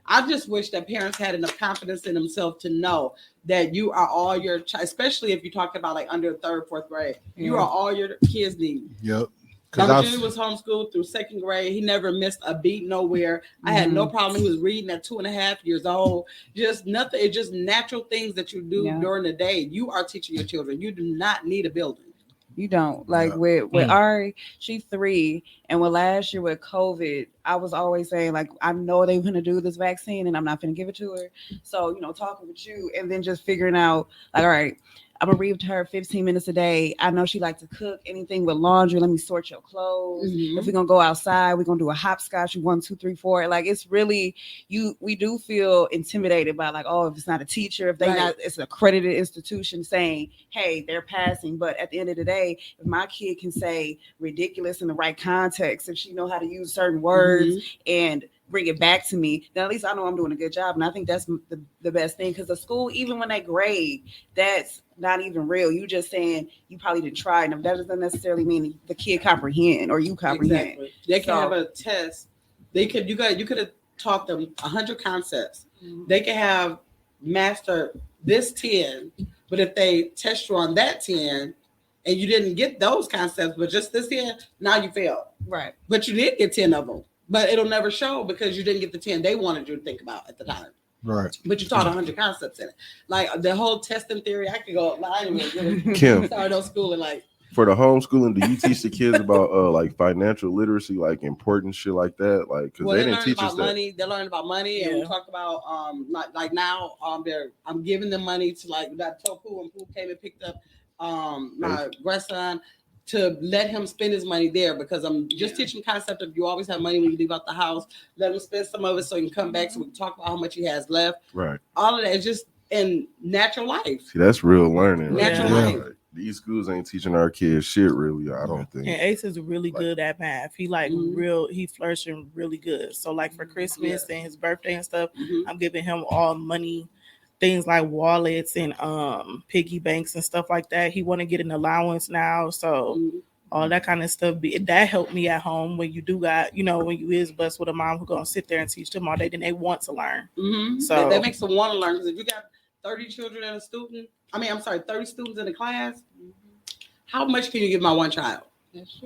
I just wish that parents had enough confidence in themselves to know that you are all your especially if you talk about like under third, fourth grade, you are all your kids need. Yep. Junior was homeschooled through second grade. He never missed a beat nowhere. I had no problem. He was reading at 2.5 years old. Just nothing. It's just natural things that you do during the day. You are teaching your children. You do not need a building. You don't. Like with Ari, she's 3, and with last year with COVID, I was always saying, like, I know they're gonna do this vaccine and I'm not gonna give it to her. So, talking with you and then just figuring out, like, all right, I'm gonna read to her 15 minutes a day. I know she likes to cook, anything with laundry. Let me sort your clothes. If we're gonna go outside, we're gonna do a hopscotch. 1, 2, 3, 4. Like, it's really we do feel intimidated by, like, oh, if it's not a teacher, if they not, it's an accredited institution saying, hey, they're passing. But at the end of the day, if my kid can say ridiculous in the right context, if she know how to use certain words and bring it back to me, then at least I know I'm doing a good job. And I think that's the best thing, because the school, even when they grade, that's not even real. You just saying you probably didn't try enough. That doesn't necessarily mean the kid comprehend or you comprehend. Exactly. They can have a test. You could have taught them 100 concepts. They can have mastered this 10, but if they test you on that 10 and you didn't get those concepts, but just this 10, now you failed. Right. But you did get 10 of them. But it'll never show because you didn't get the 10 they wanted you to think about at the time. Right. But you taught 100 concepts in it. Like the whole testing theory, I could go. I didn't really Kim, started on schooling. Like, for the homeschooling, do you teach the kids about like financial literacy, like important shit like that? Like, because they didn't teach us that. Money. They learned about money, and we talk about like now I'm giving them money to, like, that Toku, and Pooh came and picked up my grandson to let him spend his money there, because I'm just teaching concept of you always have money when you leave out the house. Let him spend some of it so he can come back so we can talk about how much he has left. Right. All of that is just in natural life. See, that's real learning. Natural life. Like, these schools ain't teaching our kids shit, really. I don't think. And Ace is really good at math. He he flourishing really good. So like for Christmas and his birthday and stuff, I'm giving him all money, things like wallets and piggy banks and stuff like that. He want to get an allowance now, so all that kind of stuff. That helped me at home when you do got, when you is blessed with a mom who gonna sit there and teach them all day, then they want to learn. So that makes them want to learn, because if you got 30 children and 30 students in a class, how much can you give my one child?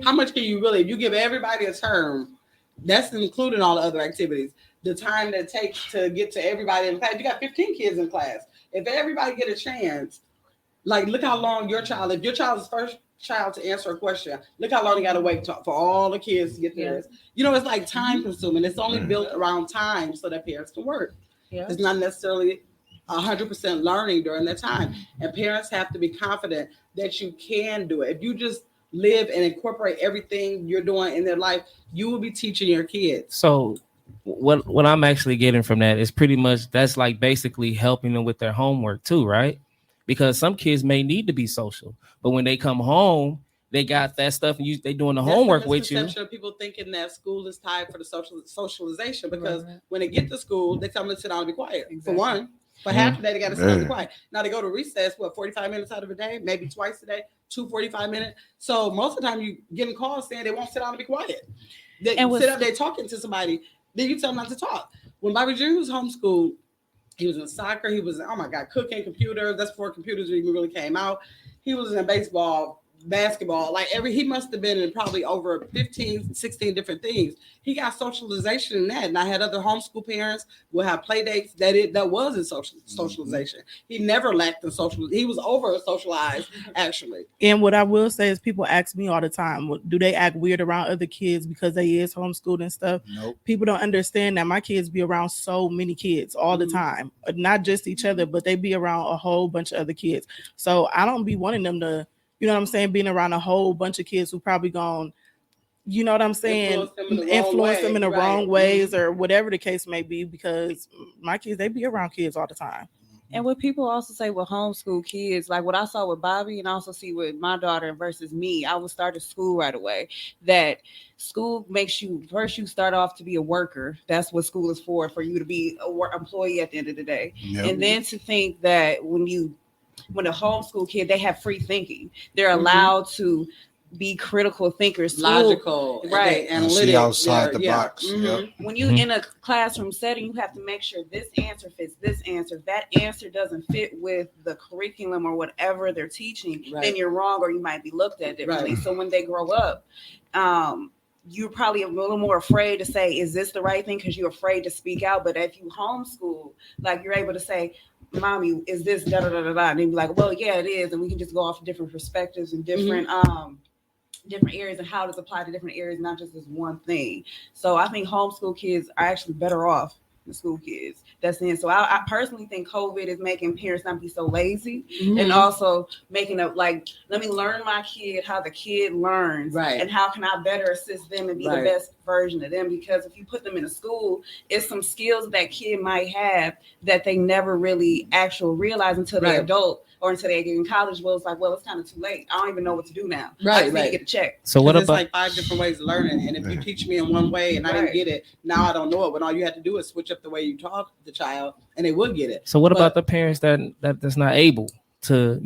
How much can you really, if you give everybody a term, that's including all the other activities, the time that it takes to get to everybody in class. You got 15 kids in class. If everybody get a chance, like, look how long if your child is first child to answer a question, look how long you got to wait for all the kids to get theirs. It's like time consuming. It's only built around time so that parents can work. It's not necessarily 100% learning during that time. And parents have to be confident that you can do it. If you just live and incorporate everything you're doing in their life, you will be teaching your kids. So what I'm actually getting from that is pretty much that's like basically helping them with their homework too, right? Because some kids may need to be social, but when they come home, they got that stuff and they doing the homework with you. Of people thinking that school is tied for the socialization, because when they get to school, they tell them to sit down and be quiet. For one, for half the day, they got to sit down and be quiet. Now they go to recess, 45 minutes out of a day, maybe twice a day, 2 45-minute. So most of the time you getting calls saying they won't sit down and be quiet. They sit up there talking to somebody. Then you tell them not to talk. When Bobby Jr. was homeschooled, he was in soccer. He was, cooking computers. That's before computers even really came out. He was in baseball, basketball. Like he must have been in probably over 15, 16 different things. He got socialization in that. And I had other homeschool parents will have play dates that was in socialization. He never lacked in social. He was over socialized, actually. And what I will say is people ask me all the time, do they act weird around other kids because they is homeschooled and stuff? Nope. People don't understand that my kids be around so many kids all the time, not just each other, but they be around a whole bunch of other kids. So I don't be wanting them to, you know what I'm saying, being around a whole bunch of kids who probably gone, you know what I'm saying, influence them in the wrong ways or whatever the case may be, because my kids, they be around kids all the time. And what people also say with homeschool kids, like what I saw with Bobby and also see with my daughter versus me, I would start at school right away. That school makes you, first you start off to be a worker. That's what school is for you to be a employee at the end of the day. Yep. And then to think that when a homeschool kid, they have free thinking. They're allowed to be critical thinkers, logical, right? Analytic, see outside the box. Yep. When you in a classroom setting, you have to make sure this answer fits this answer. If that answer doesn't fit with the curriculum or whatever they're teaching, then you're wrong, or you might be looked at differently. So when they grow up, you're probably a little more afraid to say, is this the right thing? Because you're afraid to speak out. But if you homeschool, like you're able to say, Mommy, is this da da da da da? And then be like, well, yeah, it is. And we can just go off different perspectives and different different areas and how does apply to different areas, not just this one thing. So I think homeschool kids are actually better off than school kids. That's in. So I personally think COVID is making parents not be so lazy and also making up like, let me learn my kid how the kid learns, and how can I better assist them and be the best version of them? Because if you put them in a school, it's some skills that kid might have that they never really actually realize until they're adult or until they get in college. Well, it's like, well, it's kind of too late. I don't even know what to do now. I just need to get a check. So what it's about like 5 different ways of learning, and if you teach me in one way and I didn't get it, now I don't know it. But all you have to do is switch up the way you talk to the child, and they would get it. So what about the parents that's not able to,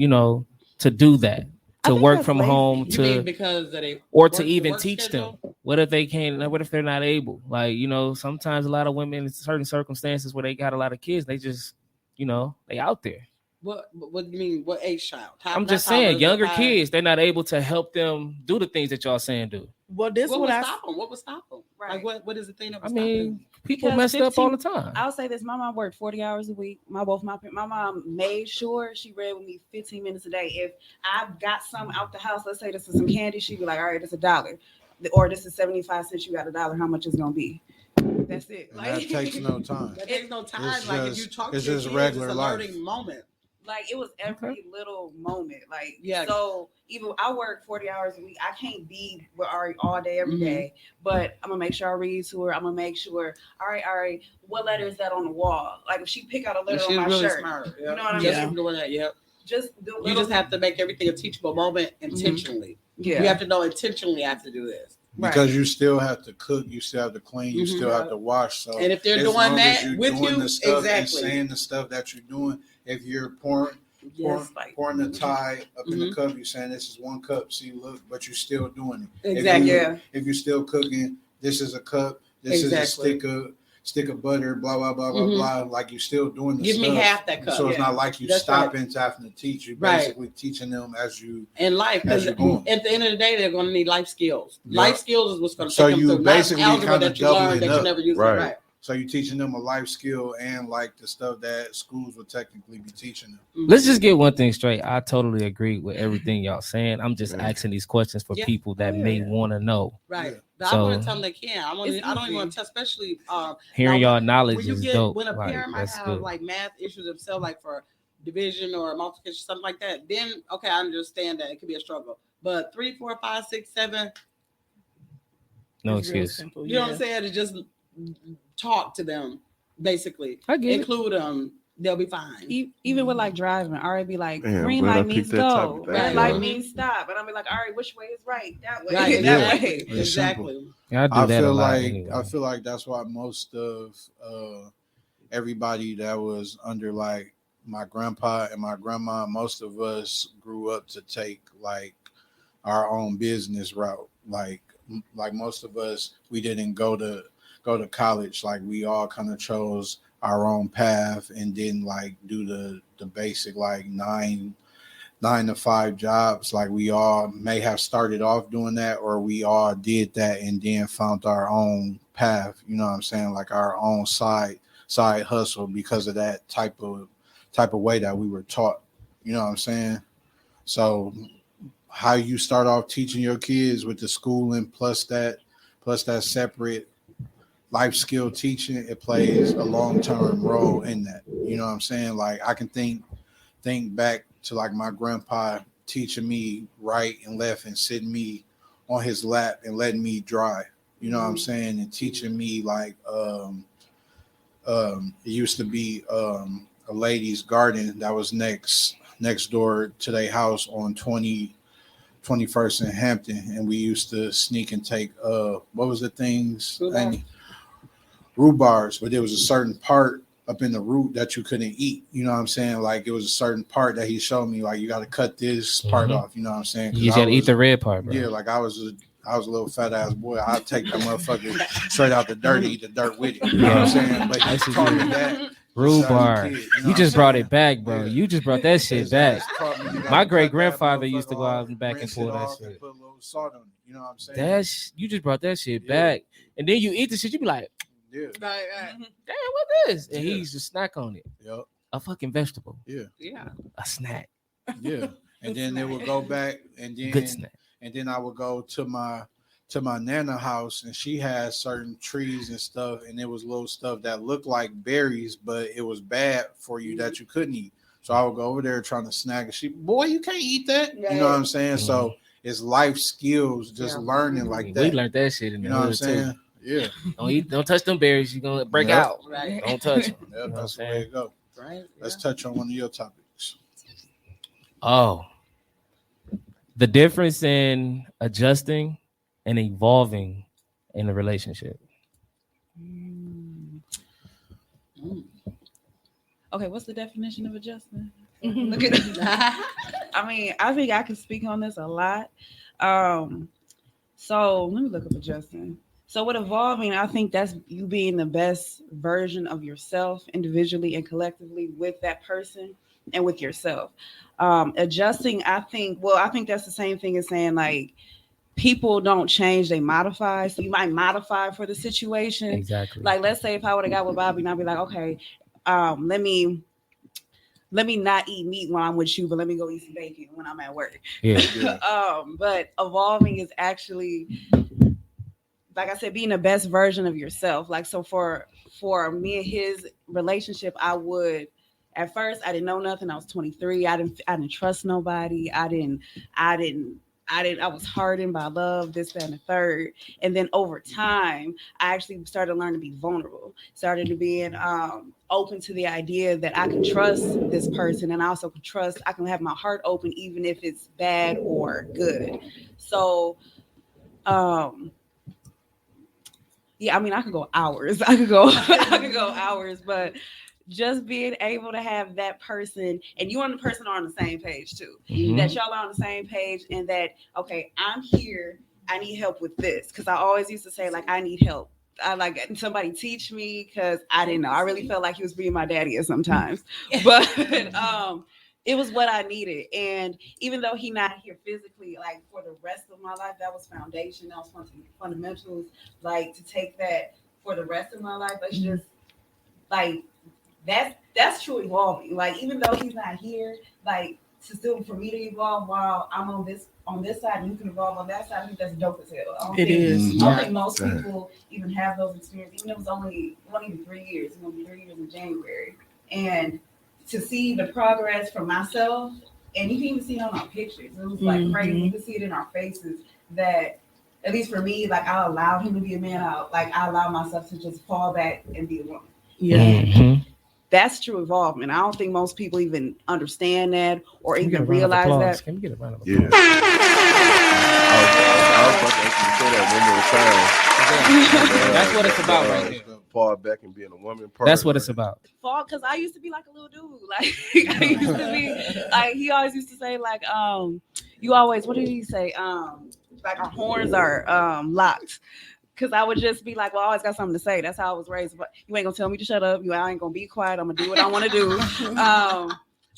to do that, to work from home, because they or to even teach schedule? Them? What if they can't? What if they're not able? Like, sometimes a lot of women in certain circumstances where they got a lot of kids, they just, they out there. What do you mean? What age child? I'm just saying, younger kids, they're not able to help them do the things that y'all saying do. Well, what would stop them? Right. Like what is the thing that would stop them? People messed up all the time. I'll say this: my mom worked 40 hours a week. My mom made sure she read with me 15 minutes a day. If I got some out the house, let's say this is some candy, she'd be like, "All right, it's $1, or this is 75 cents. You got $1. How much is it gonna be?" That's it. Like, that takes no time. That takes no time. It's like just, if you talk it's to your just kids, regular it's a life. learning moment. Like it was every little moment. Like, yeah. So even I work 40 hours a week. I can't be with Ari all day, every day. But I'm gonna make sure I read to her. I'm gonna make sure, all right, what letter is that on the wall? Like if she pick out a letter on my really shirt. Smart. You know what I mean? Doing that, Just do you just have to make everything a teachable moment intentionally. Yeah. You have to know intentionally I have to do this. Because you still have to cook, you still have to clean, you still have to wash. So, and if they're doing that with you, the stuff and saying the stuff that you're doing, if you're pouring the tie up in the cup, you're saying this is 1 cup. See, look, but you're still doing it. Exactly. If you're still cooking, this is a cup. This is a stick of butter. Blah blah blah blah blah. Like you're still doing the Give stuff. me half that cup. So it's not like you stopping to having to teach. You're basically teaching them as you in life. Because at the end of the day, they're going to need life skills. Yep. Life skills is what's going to take them through. Basically algebra that you learned that you never used. Right. So you're teaching them a life skill and like the stuff that schools would technically be teaching them. Let's just get one thing straight. I totally agree with everything y'all saying. I'm just asking these questions for people that may want to know. Right. But I want to tell them they can. I don't even want to tell, especially hearing y'all knowledge is dope. When a parent might have like math issues themselves, like for division or multiplication, something like that, then okay, I understand that it could be a struggle. But 3, 4, 5, 6, 7, no excuse. You know what I'm saying? To just talk to them, basically. I get include them. They'll be fine. Even with like driving, I already be like, green light means go, red light means stop, and I'll be like, all right, which way is right? That way, right, that way. Exactly. Yeah, I feel like anyway. I feel like that's why most of everybody that was under like my grandpa and my grandma, most of us grew up to take like our own business route. Like most of us, we didn't go to college. Like we all kind of chose our own path and didn't like do the basic like 9 9 to 5 jobs. Like we all may have started off doing that, or we all did that and then found our own path. You know what I'm saying? Like our own side hustle because of that type of way that we were taught. You know what I'm saying? So how you start off teaching your kids with the schooling plus that separate life skill teaching, it plays a long-term role in that. You know what I'm saying? Like I can think back to like my grandpa teaching me right and left and sitting me on his lap and letting me dry. You know what I'm saying? And teaching me like it used to be a lady's garden that was next door to their house on 21st in Hampton, and we used to sneak and take what was the things? Rhubarbs, but there was a certain part up in the root that you couldn't eat. You know what I'm saying? Like it was a certain part that he showed me, like you got to cut this part off. You know what I'm saying? You got to eat the red part, bro. Yeah, like I was a little fat ass boy. I'd take that motherfucker straight out the dirt and eat the dirt with it. You know what I'm saying? But he taught me that. Rhubarb. You just brought it back, bro. Yeah. You just brought that shit back. My great grandfather used to go out and back and rinse pull it that off shit. and put a little salt on it. You know what I'm saying? You just brought that shit Yeah. back, and then you eat the shit. You be like, Yeah. damn, what this? And he used to snack on it. Yep. A fucking vegetable, Yeah. a snack, Yeah. And then they would go back and good snack. then I would go to my nana house, and she had certain trees and stuff, and there was little stuff that looked like berries, but it was bad for you that you couldn't eat. So I would go over there trying to snack, and she, boy, you can't eat that. You know what I'm saying? So it's life skills, just learning like that. We learned that shit in You the know what I'm hood saying? too. Yeah. Don't touch them berries. You're gonna break Yep. out. Right. Don't touch them. Yep, You know that's the what I'm way saying? it go. Right. Let's touch on one of your topics. Oh, the difference in adjusting and evolving in a relationship. Okay, what's the definition of adjustment? Look at I mean, I think I can speak on this a lot. So let me look up adjusting. So with evolving, I think that's you being the best version of yourself individually and collectively with that person and with yourself. Adjusting, I think that's the same thing as saying like people don't change, they modify. So you might modify for the situation. Exactly. Like let's say if I would have got with Bobby and I'd be like, okay, let me not eat meat when I'm with you, but let me go eat some bacon when I'm at work. Yeah. But evolving is actually, like I said, being the best version of yourself. Like, so for me and his relationship, at first I didn't know nothing. I was 23. I didn't trust nobody. I was hardened by love, this, that, and the third. And then over time, I actually started to learn to be vulnerable, started to being open to the idea that I can trust this person. And I also I can have my heart open, even if it's bad or good. So, yeah, I mean, I could go hours. I could go hours, but just being able to have that person and you and the person are on the same page too. Mhm. That y'all are on the same page and that, okay, I'm here. I need help with this. Cause I always used to say like, I need help. I like somebody teach me because I didn't know. I really felt like he was being my daddy at sometimes, but it was what I needed. And even though he not here physically, like for the rest of my life, that was foundation. That was fundamentals. Like to take that for the rest of my life. Let's just like, that's true evolving. Like even though he's not here, like to still for me to evolve while I'm on this side and you can evolve on that side, I think that's dope as hell. I don't think most people even have those experiences. Even if it was only 3 years. It's gonna be 3 years in January. And to see the progress for myself, and you can even see it on our pictures. It was like crazy. You can see it in our faces that at least for me, like I allowed him to be a man. I allowed myself to just fall back and be a woman. Yeah. Mhm. That's true involvement. I don't think most people even understand that or Can we get a even round of realize applause? that. Can we get a round of Yeah. applause? I was about to actually say that one more time. That's what it's about right there. Fall back and being a woman. That's what it's about. Fall, because I used to be like a little dude. Like I used to be like he always used to say, like, you always, what did he say? Like our horns are locked. Cause I would just be like, well, I always got something to say. That's how I was raised. But you ain't gonna tell me to shut up. I ain't gonna be quiet. I'm gonna do what I want to do.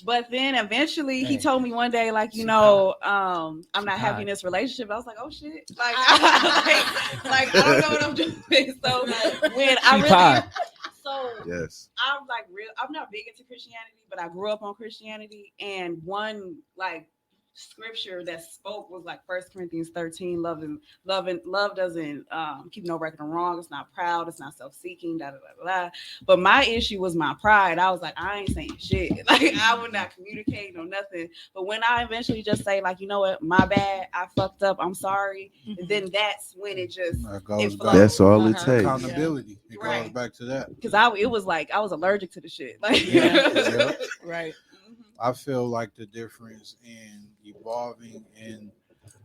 But then eventually he Dang. told me one day, like, She I'm not She happy hot. in this relationship. I was like, oh shit. Like, like I don't know what I'm doing. So when I She really pie. so Yes. I'm like real. I'm not big into Christianity, but I grew up on Christianity, and one like scripture that spoke was like 1 Corinthians 13. Love doesn't keep no record of wrong. It's not proud. It's not self-seeking. Da da da da. But my issue was my pride. I was like, I ain't saying shit. Like I would not communicate or nothing. But when I eventually just say like, you know what, my bad. I fucked up. I'm sorry. Then that's when it just That goes it back. That's all it Uh-huh. takes. Accountability. It goes Right. back to that. because it was like I was allergic to the shit. Like Yeah. Right. I feel like the difference in evolving and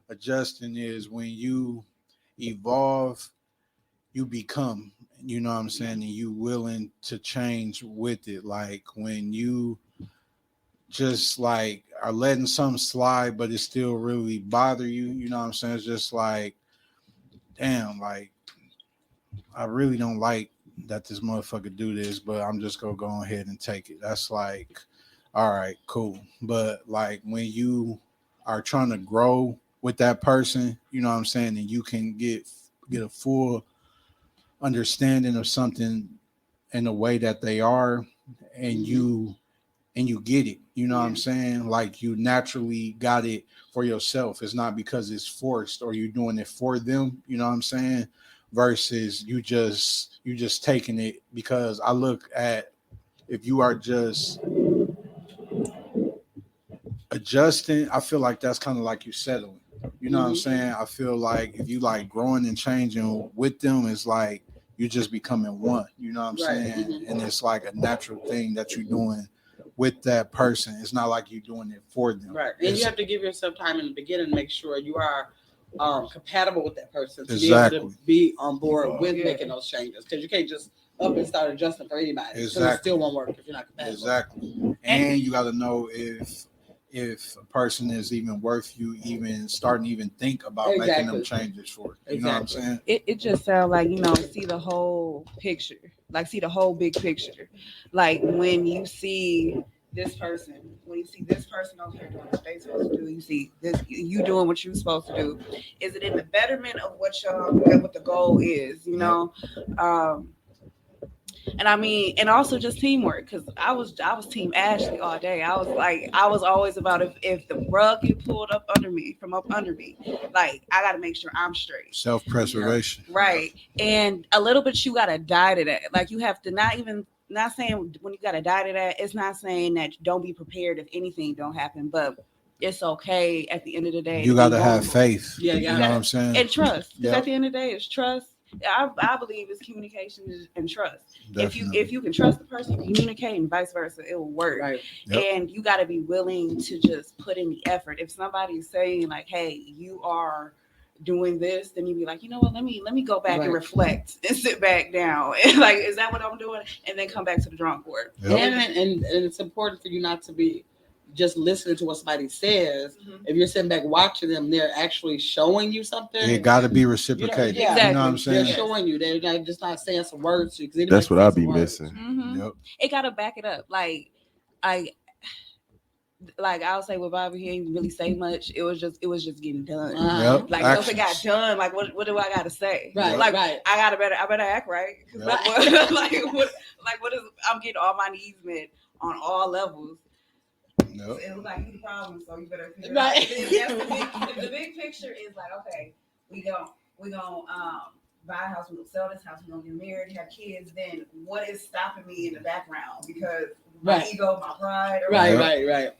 adjusting is when you evolve, you become, you know what I'm saying, and you willing to change with it. Like when you just like are letting something slide, but it still really bother you, you know what I'm saying? It's just like, damn, like I really don't like that this motherfucker do this, but I'm just gonna go ahead and take it. That's like, all right, cool. But like when you are trying to grow with that person, you know what I'm saying, and you can get a full understanding of something in the way that they are, and you get it. You know what I'm saying? Like you naturally got it for yourself. It's not because it's forced or you're doing it for them. You know what I'm saying? Versus you just taking it because I look at if you are just adjusting, I feel like that's kind of like you settling. You know what I'm saying? I feel like if you like growing and changing with them, it's like you just becoming one. You know what I'm saying? And it's like a natural thing that you're doing with that person. It's not like you're doing it for them. Right. And It's- you have to give yourself time in the beginning to make sure you are compatible with that person to be Exactly. able to be on board with Yeah. making those changes. Because you can't just up and start adjusting for anybody. 'Cause Exactly. it still won't work if you're not compatible. Exactly. And you got to know if a person is even worth you even starting to even think about making them changes for it. You know what I'm saying? it just sounds like see the whole picture, like see the whole big picture. Like when you see this person, over here doing what they're supposed to do, you see this you doing what you're supposed to do. Is it in the betterment of what the goal is? You know. And I mean, and also just teamwork, because I was Team Ashley all day. I was always about if the rug get pulled up under me, like I got to make sure I'm straight. Self-preservation. Right. And a little bit you got to die to that. Like you have to not saying when you got to die to that, it's not saying that don't be prepared if anything don't happen, but it's okay at the end of the day. You got to have faith. Yeah, You know what I'm saying? And trust. Because Yep. at the end of the day, it's trust. I believe it's communication and trust. Definitely. If you can trust the person, communicate, and vice versa, it will work. Right. Yep. And you got to be willing to just put in the effort. If somebody's saying like, "Hey, you are doing this," then you be like, "You know what? Let me go back and reflect and sit back down and like, is that what I'm doing?" And then come back to the drawing board. Yep. And it's important for you not to be just listening to what somebody says. Mhm. If you're sitting back watching them, they're actually showing you something. It got to be reciprocated. Yeah, You know what I'm They're saying? showing you. They're not just not saying some words to you. That's what I be missing. Mhm. Yep. It got to back it up. Like I'll say with Bobby, he ain't really say much. It was just getting done. Yep. Like once it got done, like what do I got to say? Right, Like right. I better act right. 'Cause Yep. what is I'm getting all my needs met on all levels. Yep. It was like you the problem, so you better figure Right. it out. The big picture is like, okay, we gonna buy a house, we're gonna sell this house, we're gonna get married, have kids. Then what is stopping me in the background? Because my ego, my pride, or Right, whatever. right.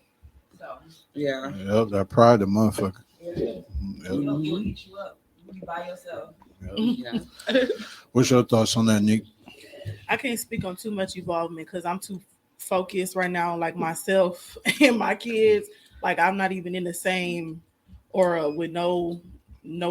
So Yeah. Yep. That pride, the motherfucker. it is. Yep. It'll eat you up. You be by yourself. Yeah. What's your thoughts on that, Nick? I can't speak on too much involvement because I'm too focused right now, like myself and my kids. Like I'm not even in the same aura with no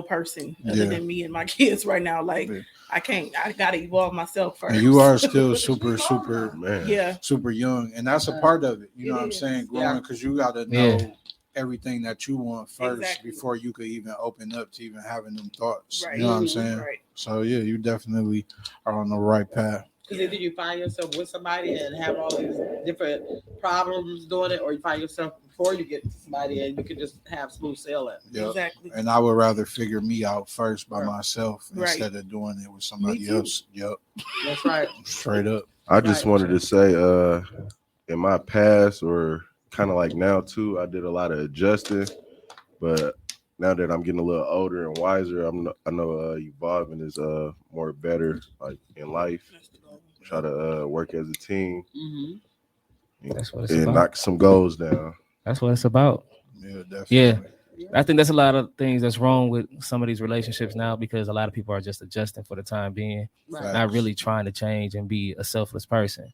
person other than me and my kids right now. Like Yeah. I gotta evolve myself first. And you are still super Man. yeah. super young, and that's a part of it. You know It what I'm is. saying? Growing, Yeah. because you got to know Yeah. everything that you want first Exactly. before you could even open up to even having them thoughts. Right. You know what I'm saying? Right. So yeah, you definitely are on the right path. Because either you find yourself with somebody and have all these different problems doing it, or you find yourself before you get to somebody and you can just have smooth sailing. Yep. Exactly. And I would rather figure me out first by Right. myself Right. instead of doing it with somebody too. else. Yep. That's right. Straight up. I just Right. wanted to say, in my past or kind of like now too, I did a lot of adjusting, but now that I'm getting a little older and wiser, I know evolving is more better like in life. Try to work as a team Mm-hmm. That's what it's and about. knock some goals down. That's what it's about. Yeah, definitely. Yeah. I think that's a lot of things that's wrong with some of these relationships now because a lot of people are just adjusting for the time being, Right. not really trying to change and be a selfless person.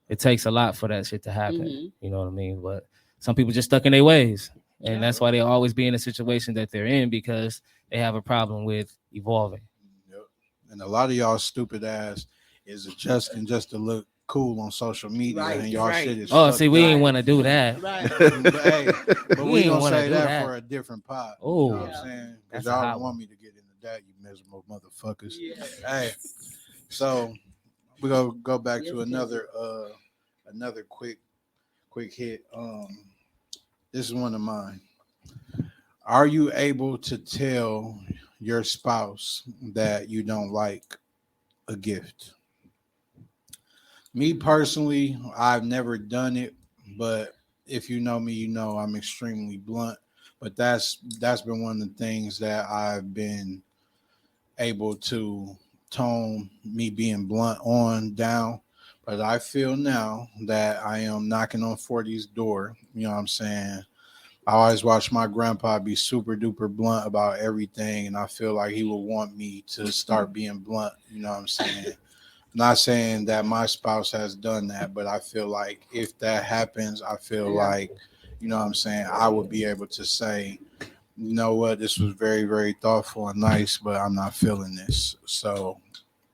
It takes a lot for that shit to happen. Mhm. You know what I mean? But some people just stuck in their ways. And Yeah. that's why they always be in the situation that they're in because they have a problem with evolving. Yep. And a lot of y'all stupid ass is adjusting just to look cool on social media, Right, and y'all right. shit is. Oh, fucked see, we up. ain't want to do that. Right. But, hey, but We we ain't gonna wanna say do that, that. for a different pod. Oh, You know what Yeah. I'm saying? That's Because a y'all hot don't want one. me to get into that, you miserable motherfuckers. Yeah. Hey, so we're gonna go back Yes, to another quick hit. This is one of mine. Are you able to tell your spouse that you don't like a gift? Me personally, I've never done it, but if you know me, you know I'm extremely blunt. But that's been one of the things that I've been able to tone me being blunt on down. But I feel now that I am knocking on 40's door. You know what I'm saying? I always watch my grandpa be super duper blunt about everything, and I feel like he would want me to start being blunt. You know what I'm saying? Not saying that my spouse has done that, but I feel like if that happens, I feel Yeah. like, you know what I'm saying, I would be able to say, you know what, this was very, very thoughtful and nice, but I'm not feeling this. So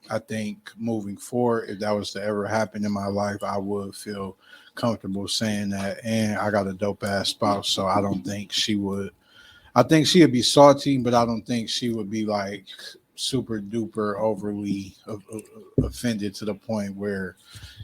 I think moving forward, if that was to ever happen in my life, I would feel comfortable saying that. And I got a dope ass spouse, so I don't think she would. I think she would be salty, but I don't think she would be like super duper overly offended to the point where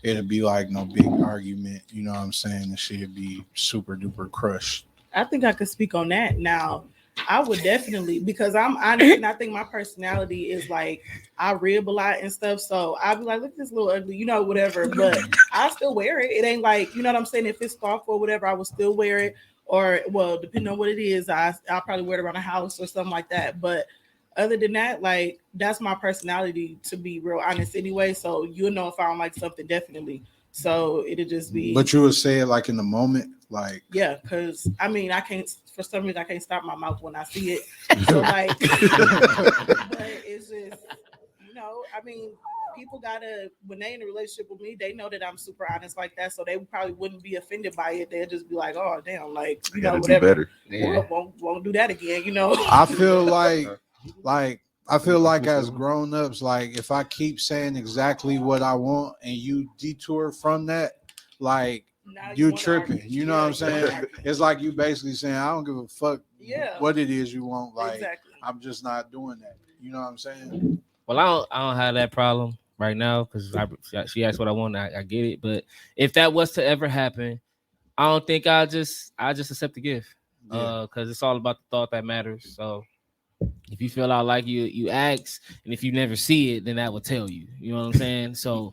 it'd be like no big argument. You know what I'm saying? And she'd be super duper crushed. I think I could speak on that. Now, I would definitely, because I'm honest and I think my personality is like I rib a lot and stuff. So I'll be like, look at this little ugly, you know, whatever. But I still wear it. It ain't like, you know what I'm saying? If it's thoughtful or whatever, I will still wear it. Or, well, depending on what it is, I'll probably wear it around the house or something like that. But other than that, like, that's my personality, to be real honest anyway. So you'll know if I don't like something, definitely. So it'll just be. But you would say it like in the moment, like. Yeah, because I mean, I can't, for some reason, I can't stop my mouth when I see it. So, like, but it's just, you know, I mean, people gotta, when they in a relationship with me, they know that I'm super honest like that. So they probably wouldn't be offended by it. They'll just be like, oh, damn, like, I you know, gotta do whatever. better. Yeah. Won't do that again, you know? I feel like as grown-ups, like if I keep saying exactly what I want and you detour from that, like Now you wanna tripping. argue. You know what I'm Yeah, saying? you wanna argue. It's like you basically saying, I don't give a fuck Yeah. what it is you want. Like Exactly. I'm just not doing that. You know what I'm saying? Well, I don't have that problem right now because she asked what I want. I get it. But if that was to ever happen, I don't think I just accept the gift. Yeah. Because it's all about the thought that matters. So if you feel out like you ask, and if you never see it, then that will tell you. You know what I'm saying? So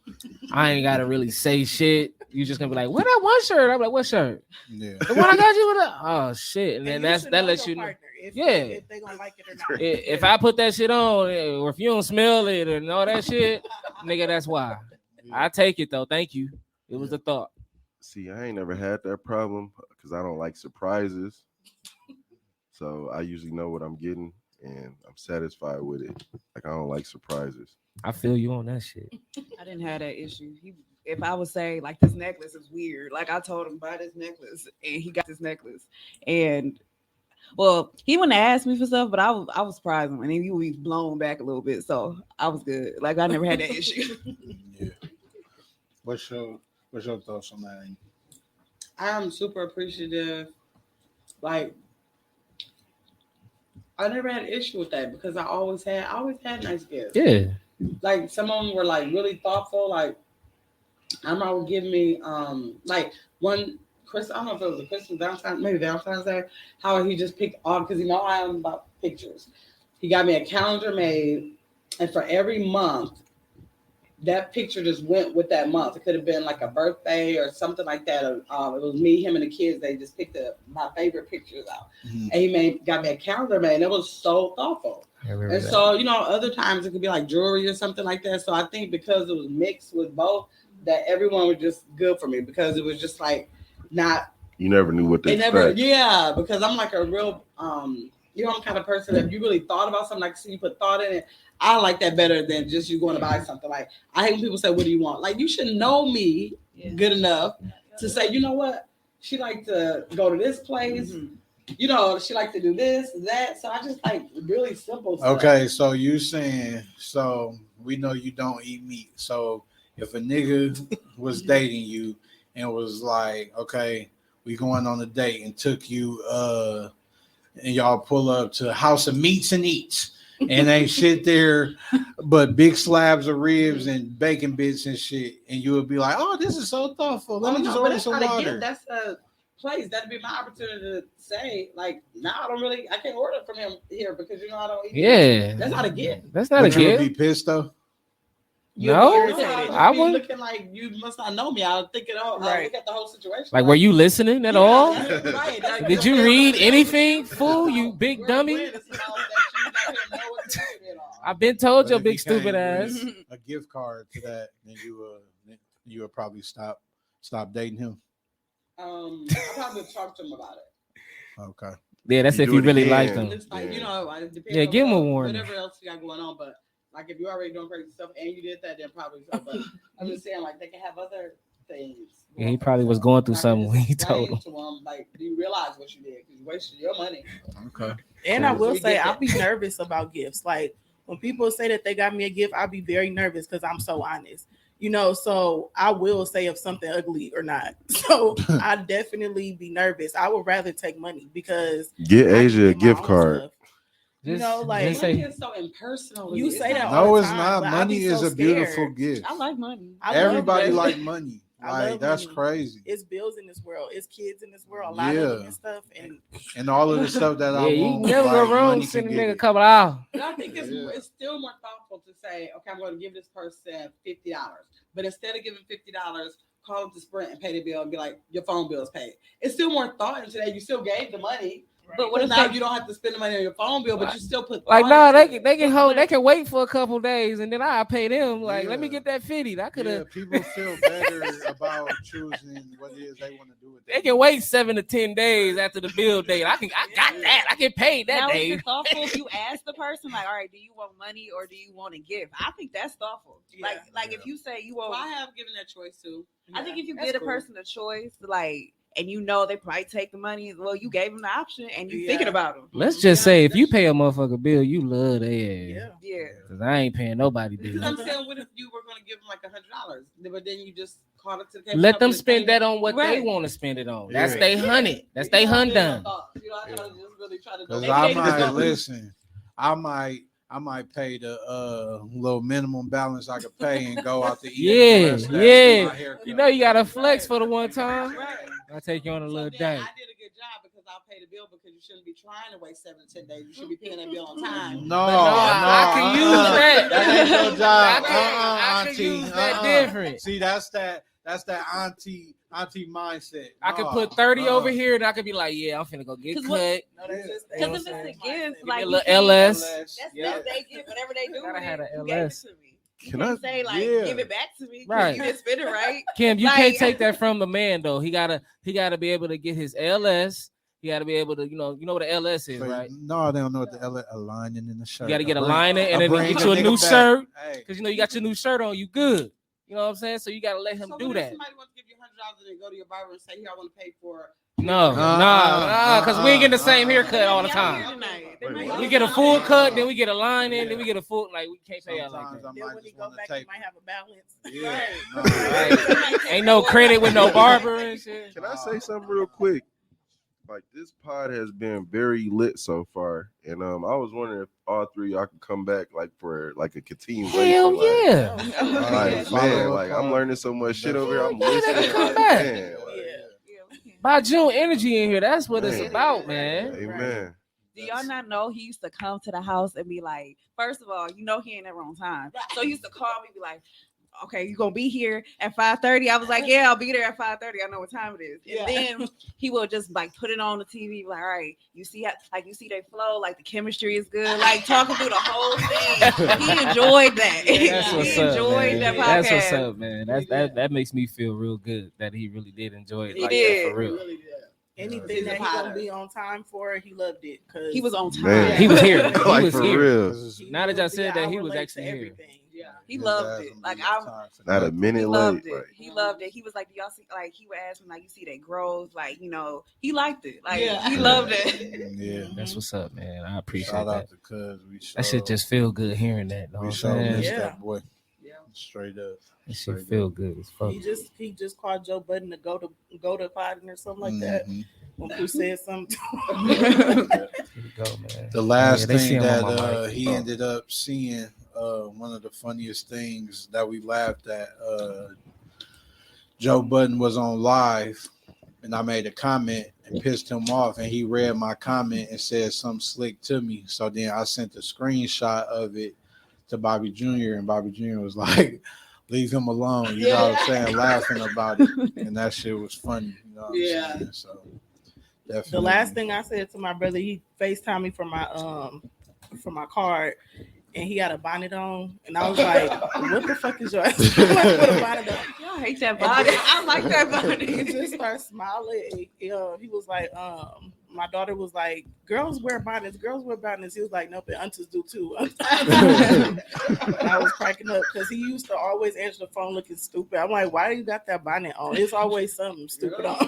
I ain't gotta really say shit. You just gonna be like, "What that one shirt?" I'm like, "What shirt?" Yeah. The one I got you with. Oh shit! And then And you that should know lets your you know. partner if Yeah. they gonna like it or not. If I put that shit on, or if you don't smell it and all that shit, nigga, that's why. I take it though. Thank you. It was a thought. See, I ain't never had that problem because I don't like surprises. So I usually know what I'm getting and I'm satisfied with it. Like I don't like surprises. I feel you on that shit. I didn't have that issue. If I would say like this necklace is weird, like I told him buy this necklace, and he got this necklace, and well, he wouldn't ask me for stuff, but I was surprised him, and then he was blown back a little bit, so I was good. Like I never had that issue. Yeah. What's your thoughts on that? I'm super appreciative. Like, I never had an issue with that because I always had nice gifts. Yeah. Like some of them were like really thoughtful. Like I remember would give me like one Chris. I don't know if it was a Christmas Valentine's, maybe Valentine's Day. How he just picked all because you know I am about pictures. He got me a calendar made, and for every month, that picture just went with that month. It could have been like a birthday or something like that. It was me, him, and the kids. They just picked my favorite pictures out, and he got me a calendar made. And it was so thoughtful. And so, you know, other times it could be like jewelry or something like that. So I think because it was mixed with both, that everyone was just good for me because it was just like not. You never knew what to expect. Yeah, because I'm like a real, you know, I'm kind of person that if you really thought about something, like see you put thought in it. I like that better than just you going to buy something. Like I hate when people say, "What do you want?" Like you should know me good enough to say, you know what, she like to go to this place. You know, she like to do this, that. So I just like really simple stuff. Okay, so you saying so we know you don't eat meat. So if a nigga was dating you and was like, okay, we going on a date and took you and y'all pull up to House of Meats and Eats and ain't shit there but big slabs of ribs and bacon bits and shit, and you would be like, oh, this is so thoughtful. Let me just order some water. That's a place. That'd be my opportunity to say, like, I can't order from him here because you know I don't eat. Yeah, that's not a gift. That's not But a you would gift. be pissed though. No, I be wouldn't. looking like you must not know me. I'll think it all. Right. Look at the whole situation. Like, were you listening at all? Right. Did you read anything, fool? You big dummy. I've been told But your if big you stupid came ass. with a gift card to that, then you would probably stop dating him. I probably talk to him about it. Okay. Yeah, that's You if do you it really again. like them. It's like, you know, it depends Yeah, on give him a warning. whatever else you got going on. But like, if you're already doing crazy stuff and you did that, then probably so. But I'm just saying, like, they can have other things. Yeah, he probably was going through something when he told him. To him, like, do you realize what you did? Because you wasted your money. Okay. And I will We say, get I'll that. be nervous about gifts. Like when people say that they got me a gift, I'll be very nervous because I'm so honest. You know, so I will say if something ugly or not. So I definitely be nervous. I would rather take money because Get I can Asia a get my gift own card. stuff. You know, like just Money say, is so impersonal. You say that No, all the it's time, not. but I Money be is so a beautiful scared. gift. I like money. I love Everybody money. like money. I Like love that's money. crazy. It's bills in this world. It's kids in this world. A lot of them and stuff. And And all of the stuff that yeah, I you want. can never like, go wrong money can sending a get nigga a it. couple hours. But I think Yeah. it's still more thoughtful to say, okay, I'm going to give this person $50. But instead of giving $50, call up the Sprint and pay the bill and be like, your phone bill is paid. It's still more thought into that. You still gave the money. But what if now they, you don't have to spend the money on your phone bill, but you still put Like, thought no, into it. they can hold, they can wait for a couple days and then I pay them. Like, let me Yeah. get that 50. I could have. Yeah, people feel better about choosing what it is they want to do with They it. can wait 7 to 10 days after the bill date. I got that. I get paid that now is day. it thoughtful if you ask the person like, all right, do you want money or do you want a gift? I think that's thoughtful. Yeah. Like if you say you want, Well, I have given that choice too. I think if you That's get a cool. person a choice, like, and you know they probably take the money, well, you gave them the option and you Yeah. thinking about them. Let's just say if you pay a motherfucker bill, you love their ass. yeah. Yeah. Cause I ain't paying nobody Because bill. I'm saying, what if you were going to give them like $100, but then you just called it to the cable Let them company spend and that on what they Right. want to spend it on. That's Yeah. they hundred. That's they hundred. You know, I just really try to do Because Maybe I they just might don't- listen. I might pay the little minimum balance I could pay and go out to eat. Yeah, the rest of that yeah. with my haircut. You know you gotta flex for the one time. Right. I take you on a So little then day. I did a good job because I'll pay the bill because you shouldn't be trying to wait 7 to 10 days. You should be paying that bill on time. No, I can use that. That ain't your job. I can Auntie. use that different. See, that's that auntie mindset. I can No, put 30 over here and I could be like, yeah, I'm finna go get 'Cause cut. what- No, that's just You know Because what if I'm it's a saying? gift, Give like me a you little can't- LS. That's Yeah. they get whatever they do. Gotta with have it, a you gave it LS. to me. You Can can't I- say like Yeah. give it back to me. Right. You didn't spend it right. Kim, you Like- can't take that from the man though. He gotta be able to get his LS. He gotta be able to, you know what the LS is, right? No, they don't know what the aligning in the shirt. You gotta get a I bring- lining and I then bring get the you a nigga new back. shirt. Hey, Cause you know you got your new shirt on, you good. You know what I'm saying? So you gotta let him So do what if that. somebody wants to give you $100 and then go to your barber and say, here, I want to pay for No, cause we ain't getting the same haircut all the time. We get a full cut, then we get a line in, then we get a full, like we can't pay out like Sometimes that. I Then might when he just go want to back, he take. might have a balance. Yeah, no, Right. Ain't no credit with no barber and shit. Can I say something real quick? like this pod has been very lit so far, and I was wondering if all three of y'all could come back like for like a continuation. Hell like, yeah. Like Follow man, up like I'm on- learning so much shit over here. I'm Yeah, they listening. can come Like, back. man, like, By June energy in here. That's what it's Man. about, man. amen. Do y'all not know he used to come to the house and be like, first of all, you know he ain't never on time. So he used to call me and be like, okay, you gonna be here at 5:30? I was like, yeah, I'll be there at 5:30. I know what time it is. And then he will just like put it on the TV, like, all right, you see how like you see they flow, like the chemistry is good, like talking through the whole thing. He enjoyed that. That's what's He up, enjoyed man. that podcast. That's what's up, man. That makes me feel real good that he really did enjoy it. He like did. that for real. Anything He's a that he gonna potter. be on time for, he loved it. Cause He was on time. Man. He was here. He Like was for here. real. he Now that y'all would be said an that, he hour was late actually to here. everything. Yeah. He loved it. Like I'm Not a minute He late. loved it. Like, He loved it. He was like, "Do y'all see?" Like he would ask me, like, "You see that growth?" Like, you know, he liked it. Like Yeah. he loved it. Yeah. That's what's up, man. I appreciate Shout that. out to Cuz. That shit just feel good hearing that. Know what we I'm sure saying? miss Yeah. that boy. Yeah. Straight up. That shit Straight feel up. good as fuck. He just called Joe Budden to go to fighting or something like that. Mhm. When Pooh said something, Here we go, man. The last Yeah, they see thing him on that my mic. he ended up seeing, one of the funniest things that we laughed at, Joe Budden was on live, and I made a comment and pissed him off, and he read my comment and said something slick to me. So then I sent a screenshot of it to Bobby Jr., and Bobby Jr. was like, leave him alone. You know what I'm saying? Laughing about it. And that shit was funny. You know what Yeah. I'm saying? So definitely. the last thing I said to my brother, he FaceTimed me for my card, and he had a bonnet on, and I was like, "What the fuck is your ass with a bonnet on?" Y'all hate that body. I like that He body. just started smiling. He was like, my daughter was like, girls wear bonnets. He was like, nope, and aunties do too. And I was cracking up because he used to always answer the phone looking stupid. I'm like, why you got that bonnet on? It's always something stupid on.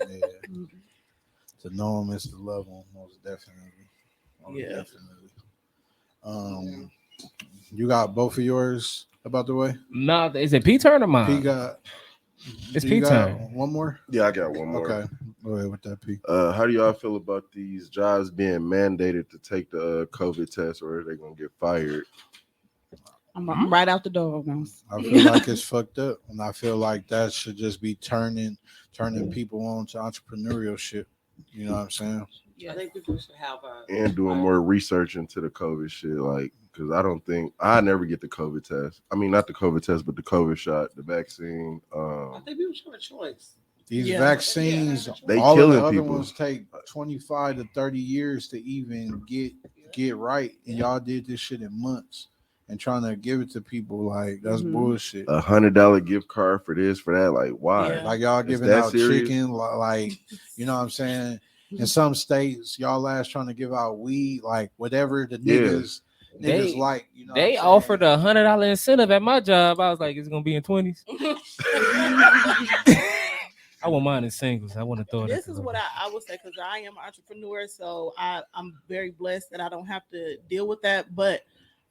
Yeah. To know him is to love him, most definitely. Most Yeah. definitely. You got both of yours about the way? No, is it P turn or mine? P got It's you P got turn. one more? yeah, I got one more. Okay. Go ahead with that, P. How do y'all feel about these jobs being mandated to take the COVID test, or are they gonna get fired? I'm right out the door. Almost. I feel like it's fucked up, and I feel like that should just be turning people on to entrepreneurship. You know what I'm saying? I think people should have a And doing more research into the COVID shit, like, because I never get the COVID test. I mean, not the COVID test, but the COVID shot, the vaccine. I think people should have a choice. These Yeah. vaccines, They all of the killing other people. ones take 25 to 30 years to even get right, and y'all did this shit in months and trying to give it to people like that's Mhm. bullshit. $100 gift card for this, for that. Like, why? Yeah. Like y'all Is giving that out serious? chicken, like you know what I'm saying. In some states, y'all last trying to give out weed, like whatever the Yeah. niggas They- like. You know, They what I'm saying? offered $100 incentive at my job. I was like, it's gonna be in 20s. I want mine in singles. I want to throw it. This is what I would say, because I am an entrepreneur, so I'm very blessed that I don't have to deal with that. But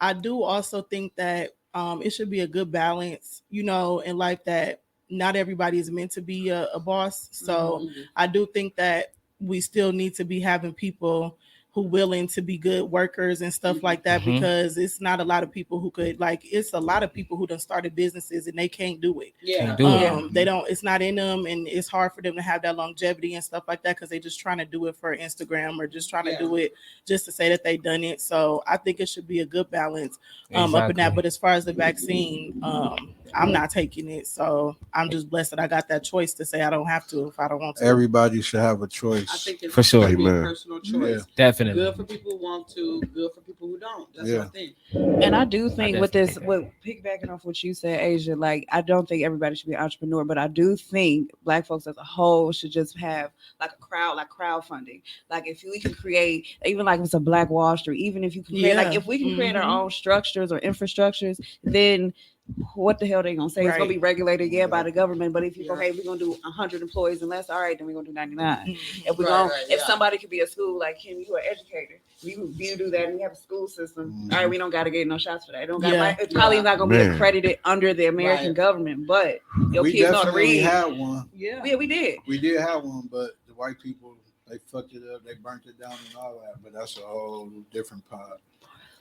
I do also think that it should be a good balance, you know, in life, that not everybody is meant to be a boss. So I do think that we still need to be having people who willing to be good workers and stuff like that, Mhm. because it's not a lot of people who could, like, it's a lot of people who done started businesses and they can't do it. Yeah. Can't do it. They don't, it's not in them, and it's hard for them to have that longevity and stuff like that, because they just trying to do it for Instagram or just trying to do it just to say that they done it. So I think it should be a good balance up in that. Exactly. But as far as the vaccine, I'm not taking it, so I'm just blessed that I got that choice to say I don't have to if I don't want to. Everybody should have a I choice. think it's For sure. should be a Amen. personal choice. Definitely. Good for people who want to, good for people who don't. That's Yeah. what I think. And I do think with this, definitely with piggybacking off what you said, Asia, like I don't think everybody should be an entrepreneur, but I do think Black folks as a whole should just have like a crowd, like crowdfunding. Like if we can create, even like if it's a Black Wall Street, even if you can create, like Yeah. if we can create our Mhm. own structures or infrastructures, then what the hell they gonna say? It's gonna Right. be regulated, yeah, by the government. But if you go, hey, we're gonna do 100 employees and less, all right, then we're gonna do 99. Mhm. If we Right, going right, if yeah. somebody could be a school, like Kim, you an educator, you do that, and you have a school system. All right, we don't got to get no shots for that. It don't got. Yeah. It's probably not gonna Man. be accredited under the American Right. government, but your We kids know how to definitely read. had one. Yeah. Yeah, we did. We did have one, but the white people, they fucked it up, they burnt it down and all that, but that's a whole different pot.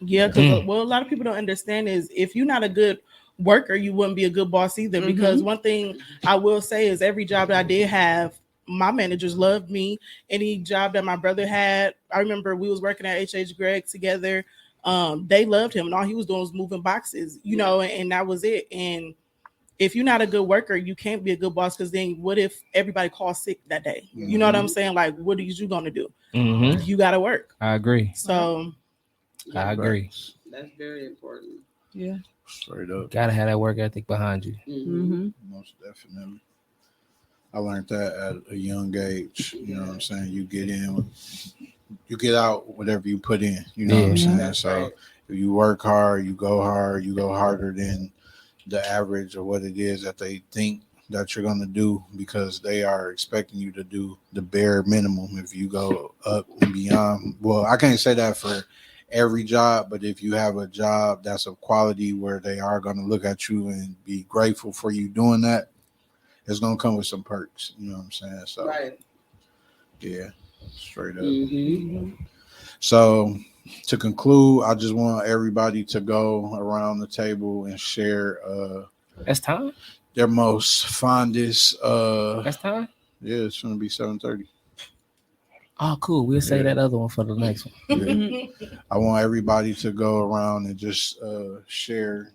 Yeah, because well, a lot of people don't understand is if you're not a good worker, you wouldn't be a good boss either. Because one thing I will say is every job that I did have, my managers loved me. Any job that my brother had, I remember we was working at H.H. Gregg together. They loved him, and all he was doing was moving boxes, you know, and that was it. And if you're not a good worker, you can't be a good boss, because then what if everybody calls sick that day? You know what I'm saying? Like, what are you gonna do? You gotta work. I agree. So I agree. That's very important. Yeah. Straight up. Gotta have that work ethic behind you. Mm-hmm. Most definitely. I learned that at a young age. You know what I'm saying? You get in, you get out whatever you put in. You know what I'm saying? That's So right. if you work hard, you go harder than the average or what it is that they think that you're going to do, because they are expecting you to do the bare minimum if you go up and beyond. Well, I can't say that for every job, but if you have a job that's of quality where they are going to look at you and be grateful for you doing that, it's going to come with some perks. You know what I'm saying? So, Right. yeah, straight up. Mm-hmm. So, to conclude, I just want everybody to go around the table and share That's time. their most fondest. That's time. Yeah, it's going to be 7:30. Oh, cool. We'll say that other one for the next one. Yeah. I want everybody to go around and just share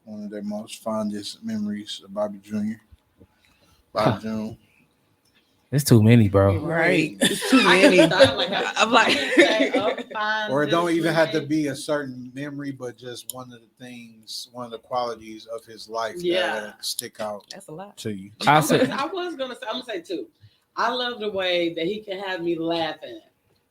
one of their most fondest memories of Bobby Jr. Bobby Jr. It's too many, bro. right. It's too I many. can start like I'm like, Or it don't even have to be a certain memory, but just one of the things, one of the qualities of his life that stick out that's a lot. to you. I said, I was gonna say, I'm gonna say too. I love the way that he can have me laughing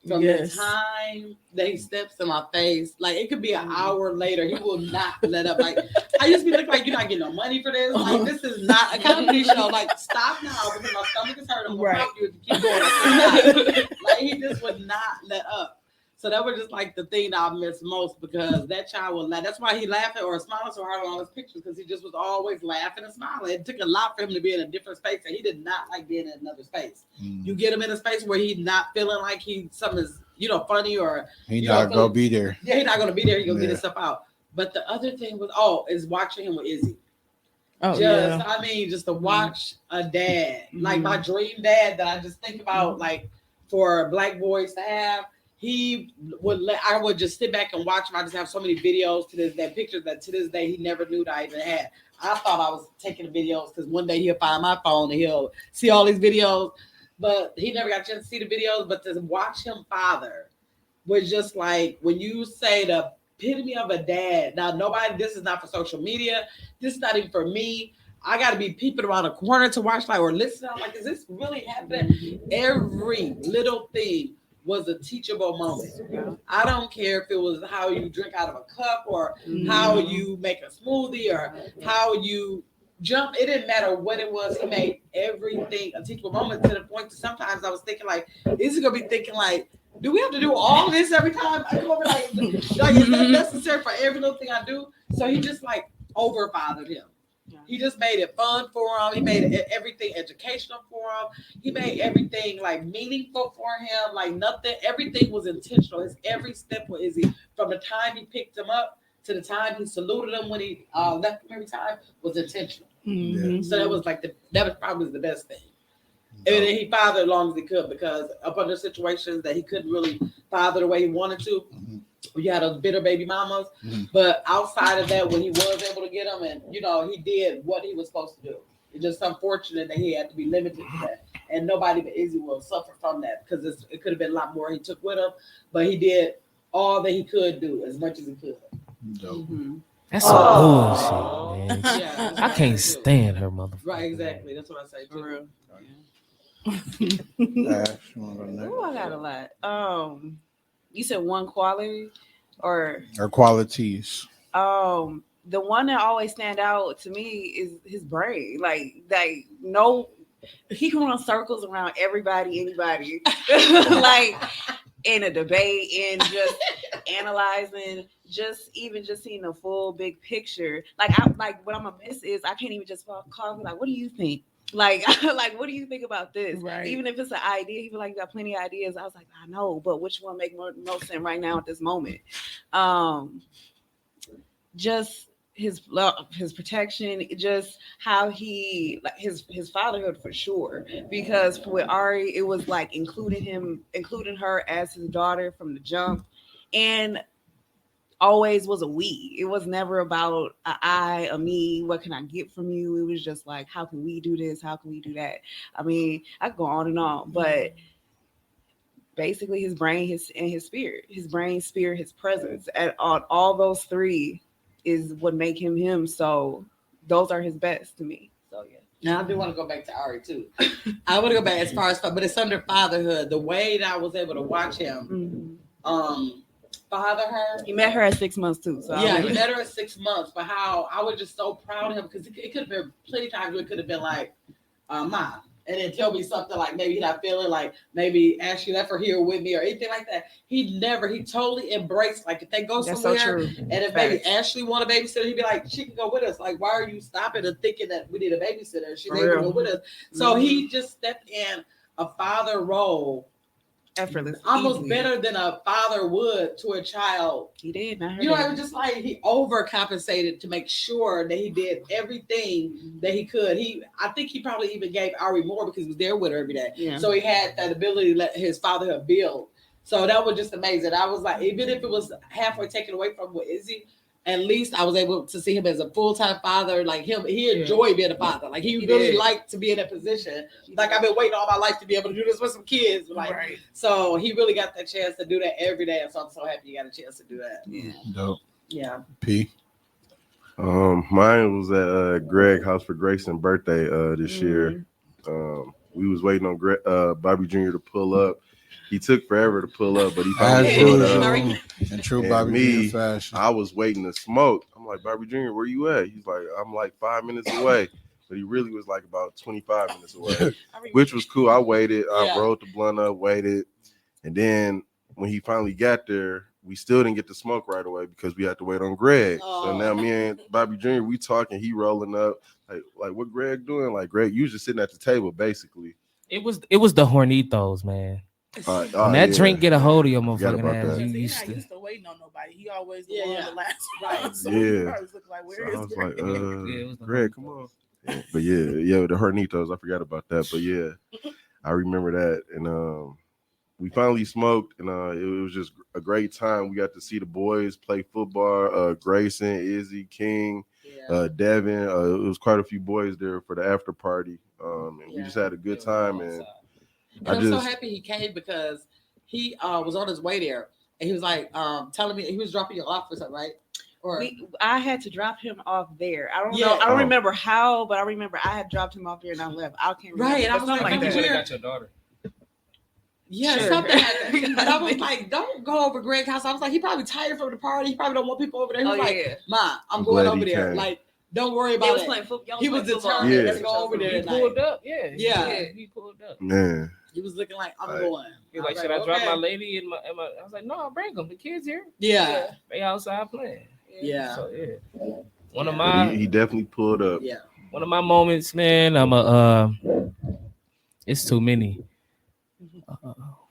from Yes. the time that he steps in my face. Like it could be an hour later, he will not let up. Like I used to be looking like you're not getting no money for this. Like this is not a comedy show. Like stop now because my stomach is hurting. I'm gonna Right. pop you if you keep going. I cannot. Like he just would not let up. So that was just like the thing that I miss most, because that child would laugh. That's why he laughing or smiling so hard on all his pictures, because he just was always laughing and smiling. It took a lot for him to be in a different space, and he did not like being in another space. You get him in a space where he's not feeling like something is funny, or He you not know, gonna be there. yeah, he's not gonna be there. He gonna get Yeah. his stuff out. But the other thing was is watching him with Izzy. Oh I mean, just to watch a dad, like my dream dad that I just think about, like for black boys to have. I would just sit back and watch him. I just have so many videos pictures that to this day he never knew that I even had. I thought I was taking the videos because one day he'll find my phone and he'll see all these videos, but he never got a chance to see the videos. But to watch him father was just like, when you say the epitome of a dad. Now, this is not for social media. This is not even for me. I got to be peeping around the corner to watch, like, or listen. I'm like, is this really happening? Every little thing was a teachable moment. I don't care if it was how you drink out of a cup, or how you make a smoothie, or how you jump. It didn't matter what it was. He made everything a teachable moment, to the point that sometimes I was thinking, like, is he gonna be thinking, like, do we have to do all this every time? I'm gonna be like, is that necessary for every little thing I do? So he just like over fathered him. He just made it fun for him. He made everything educational for him. He made everything like meaningful for him. Like nothing, everything was intentional. His every step was easy. From the time he picked him up to the time he saluted him when he left him every time was intentional. So that was like that was probably the best thing. And then he fathered as long as he could, because up under situations that he couldn't really father the way he wanted to. You had those bitter baby mamas, but outside of that, when he was able to get them, and he did what he was supposed to do. It's just unfortunate that he had to be limited to that, and nobody but Izzy will suffer from that, because it could have been a lot more he took with him, but he did all that he could do as much as he could. That's some bullshit, man. Yeah, I can't stand her, motherfucker. Right, exactly. That's what I say too. Oh, I got a lot. You said one quality, or qualities. the one that always stand out to me is his brain. Like no, he can run circles around everybody, anybody. Like in a debate, and just analyzing, just seeing the full big picture. Like what I'm gonna miss is I can't even just call him like, what do you think? Like, like, what do you think about this? Right. Even if it's an idea, he feel like you got plenty of ideas. I was like, I know, but which one make most sense right now at this moment? Just his love, his protection, just how he like his fatherhood for sure. Because with Ari, it was like including her as his daughter from the jump, and always was a we. It was never about a I, a me. What can I get from you? It was just like, how can we do this? How can we do that? I mean, I could go on and on, but basically, his brain, his spirit, his brain, spirit, his presence, and on all those three is what make him him. So those are his best to me. So yeah. Now I do want to go back to Ari too. I want to go back as far as, but it's under fatherhood. The way that I was able to watch him, father her. He met her at 6 months too. So Yeah, he met her at 6 months. But how I was just so proud of him because it could have been plenty of times where it could have been like, Mom, and then tell me something like maybe he's not feeling like maybe Ashley left her here with me or anything like that. He totally embraced, like if they go that's somewhere so true. and if maybe Ashley want a babysitter, he'd be like, she can go with us. Like, why are you stopping and thinking that we need a babysitter? She's able to go with us. So he just stepped in a father role Effortless, almost easy. better than a father would to a child. He did. I heard You know, that. it was just like he overcompensated to make sure that he did everything that he could. I think he probably even gave Ari more because he was there with her every day. Yeah. So he had that ability to let his fatherhood build. So that was just amazing. I was like, even if it was halfway taken away from what Izzy, at least I was able to see him as a full-time father. Like him, he enjoyed being a father. Like he really liked to be in that position. Like I've been waiting all my life to be able to do this with some kids. Like, Right. so he really got that chance to do that every day. And so I'm so happy he got a chance to do that. Yeah. Dope. Yeah. P. Mine was at Greg House for Grayson's birthday this year. We was waiting on Bobby Jr. to pull up. He took forever to pull up, but he finally As pulled usual, up. in true And Bobby me, Jr. fashion. I was waiting to smoke. I'm like, Bobby Jr., where you at? He's like, I'm like 5 minutes away. But he really was like about 25 minutes away, which was cool. I waited. I rolled the blunt up, waited. And then when he finally got there, we still didn't get to smoke right away because we had to wait on Greg. So now me and Bobby Jr., we talking, he rolling up. Like what Greg doing? Like Greg, you was just sitting at the table, basically. It was the Hornitos, man. When that drink get a hold of your Forgot motherfucking about ass, that. you He's used not to. used to waiting on nobody. He always the Yeah, one yeah. the last Right. one. So Yeah. he always look like, So where I is was Greg? like, it was the Greg, Hornitos. come on. But yeah, the Hornitos. I forgot about that. But yeah, I remember that. And we finally smoked, and it was just a great time. We got to see the boys play football. Grayson, Izzy, King, Devin. It was quite a few boys there for the after party. And we just had a good time. And I'm so happy he came because he was on his way there and he was like telling me he was dropping you off or something, right? Or I had to drop him off there. I don't Yeah. know. I don't remember how, but I remember I had dropped him off there and I left. I can't remember. Right, and I But was something like, like weird. that. Got your daughter. yeah, Sure. something like that. And I was like, don't go over Greg's house. I was like, he probably tired from the party. He probably don't want people over there. He was like, yeah. Ma, I'm I'm going glad over he there. came. Like, don't worry They about was it. playing football. He was determined Yeah. to go over there. He That night. pulled up, yeah. Yeah. He pulled up. Man, He was looking like, I'm Right. going. He was like, I should I drop okay. my lady in my? I was like, no, bring them. The kids here. Yeah. They outside playing. Yeah. So yeah. One of Yeah. my he definitely pulled up. Yeah. one of my moments, man. It's too many.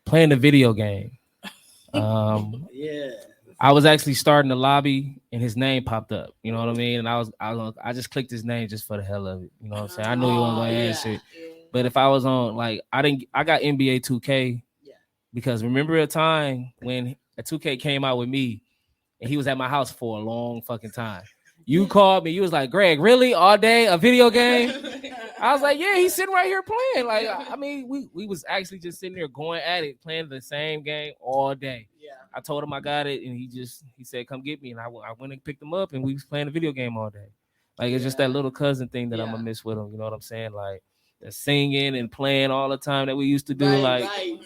Playing the video game. Yeah. I was actually starting the lobby, and his name popped up. You know what I mean? And I just clicked his name just for the hell of it. You know what I'm saying? I knew he wasn't gonna answer. But if I was on, like, I got NBA 2K. Yeah. Because remember a time when a 2K came out with me, and he was at my house for a long fucking time. You called me. You was like, Greg, really? All day? A video game? I was like, yeah, he's sitting right here playing. Like, I mean, we was actually just sitting there going at it, playing the same game all day. Yeah. I told him I got it, and he said, come get me. And I went and picked him up, and we was playing the video game all day. Like, it's just that little cousin thing that I'm going to miss with him. You know what I'm saying? Like, the singing and playing all the time that we used to do. Right.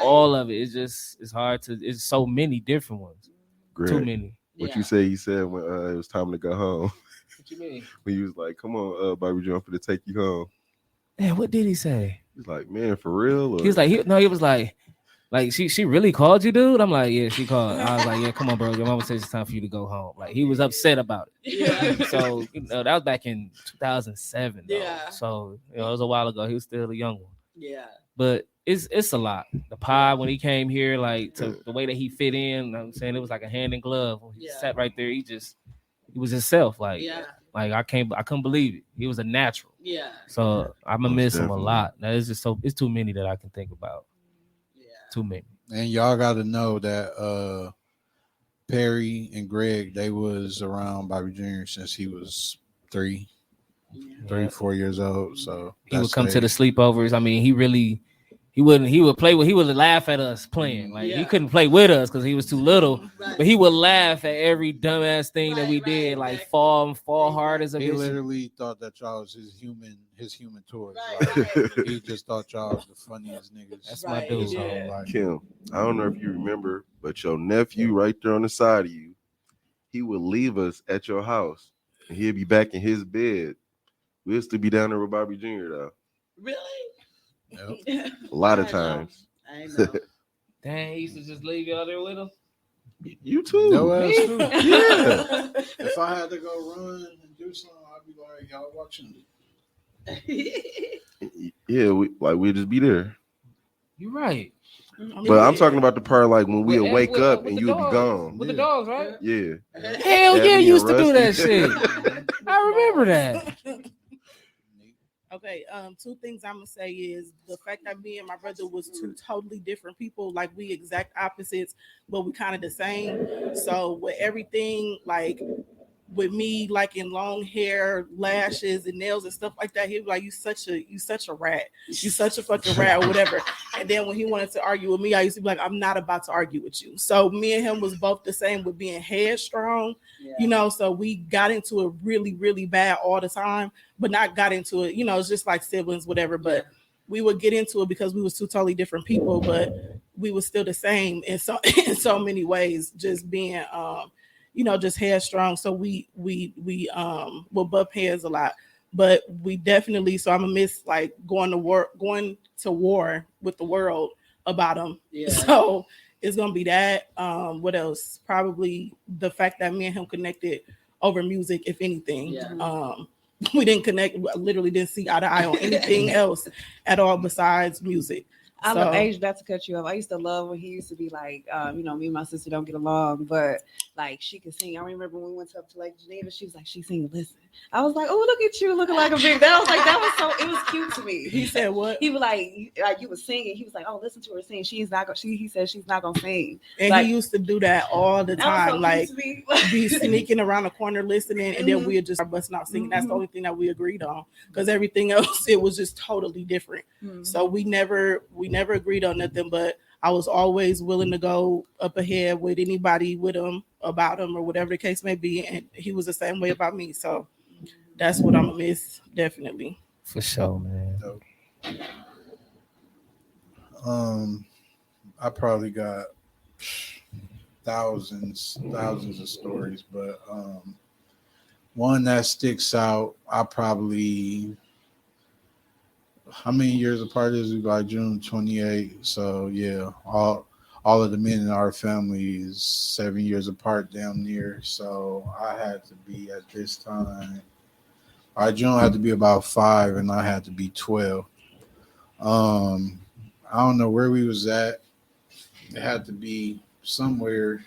All of it. It's hard to, it's so many different ones. Greg, Too many. what you say he said when it was time to go home? What you mean? When he was like, come on, Bobby Jr., I'm finna take you home. Man, what did he say? He's like, man, for real? Or? He was like, he was like, Like she really called you, dude? I'm like, yeah, she called. I was like, yeah, come on, bro. Your mama says it's time for you to go home. Like he was upset about it. Yeah. So that was back in 2007. Though. Yeah. So it was a while ago. He was still a young one. Yeah. But it's a lot. The pod when he came here, like to the way that he fit in, I'm saying it was like a hand in glove. When he sat right there, he was himself. Like like I couldn't believe it. He was a natural. Yeah. So I'm gonna miss him a Definitely. lot. That is just it's too many that I can think about. Yeah. Too many. And y'all got to know that Perry and Greg, they was around Bobby Jr. since he was 3, 4 years old. So He would come to the sleepovers. I mean, he would play with, he would laugh at us playing. Like he couldn't play with us because he was too little, but he would laugh at every dumbass thing that we did, like fall hard as a He bitch. literally thought that y'all was his human toys. Right, Like, he just thought y'all was the funniest niggas. That's my dude. So, Yeah. like, Kim, I don't know if you remember, but your nephew right there on the side of you, he would leave us at your house and he'd be back in his bed. We'll still be down there with Bobby Jr. though. Really? yep. A lot of I know. times. I know. Dang, he used to just leave y'all there with him. You too. No else too. Yeah. If I had to go run and do something, I'd be like, y'all watching me. Yeah, we'd just be there. You're right. But I'm talking about the part like when we'd With- wake with- up with and the you would be dogs. gone. With the Yeah. dogs, right? Yeah. Hell Yeah, yeah, me you used and to do that Rusty. shit. I remember that. Okay, two things I'm gonna say is the fact that me and my brother was two totally different people, like we exact opposites, but we kind of the same. So with everything, like with me liking long hair, lashes, and nails and stuff like that, he was like, you such a rat. You such a fucking rat or whatever. And then when he wanted to argue with me, I used to be like, I'm not about to argue with you. So me and him was both the same with being headstrong, you know, so we got into it really, really bad all the time, but not got into it, you know, it's just like siblings, whatever. But we would get into it because we was two totally different people, but we were still the same in so many ways, just being you know, just headstrong. So we will butt heads a lot, but we definitely. So I'm gonna miss like going to war with the world about them. Yeah. So it's gonna be that. What else? Probably the fact that me and him connected over music, if anything. Yeah. We didn't connect. Literally didn't see eye to eye on anything else at all besides music. I So- love age not to cut you off. I used to love when he used to be like, you know, me and my sister don't get along, but like she could sing. I remember when we went up to Lake Geneva, she was like, she sing, listen. I was like, oh, look at you looking like a big. That was like, that was so. It was cute to me. He said what? He was like you were singing. He was like, oh, listen to her sing. She's not gonna. He said she's not gonna sing. And like- he used to do that all the That time, was so like cute to me. be sneaking around the corner listening, and then Mhm. we'd just start busting out singing. That's the Mhm. only thing that we agreed on, because everything else it was just totally different. Mhm. So we never agreed on nothing, but I was always willing to go up ahead with anybody with him about him or whatever the case may be, and he was the same way about me. So that's what I'm gonna miss, definitely. For sure, man. I probably got thousands of stories, but one that sticks out, how many years apart is we? Like June 28. So yeah, all of the men in our family is 7 years apart, damn near. So I had to be at this time. June had to be about 5, and I had to be 12. I don't know where we was at. It had to be somewhere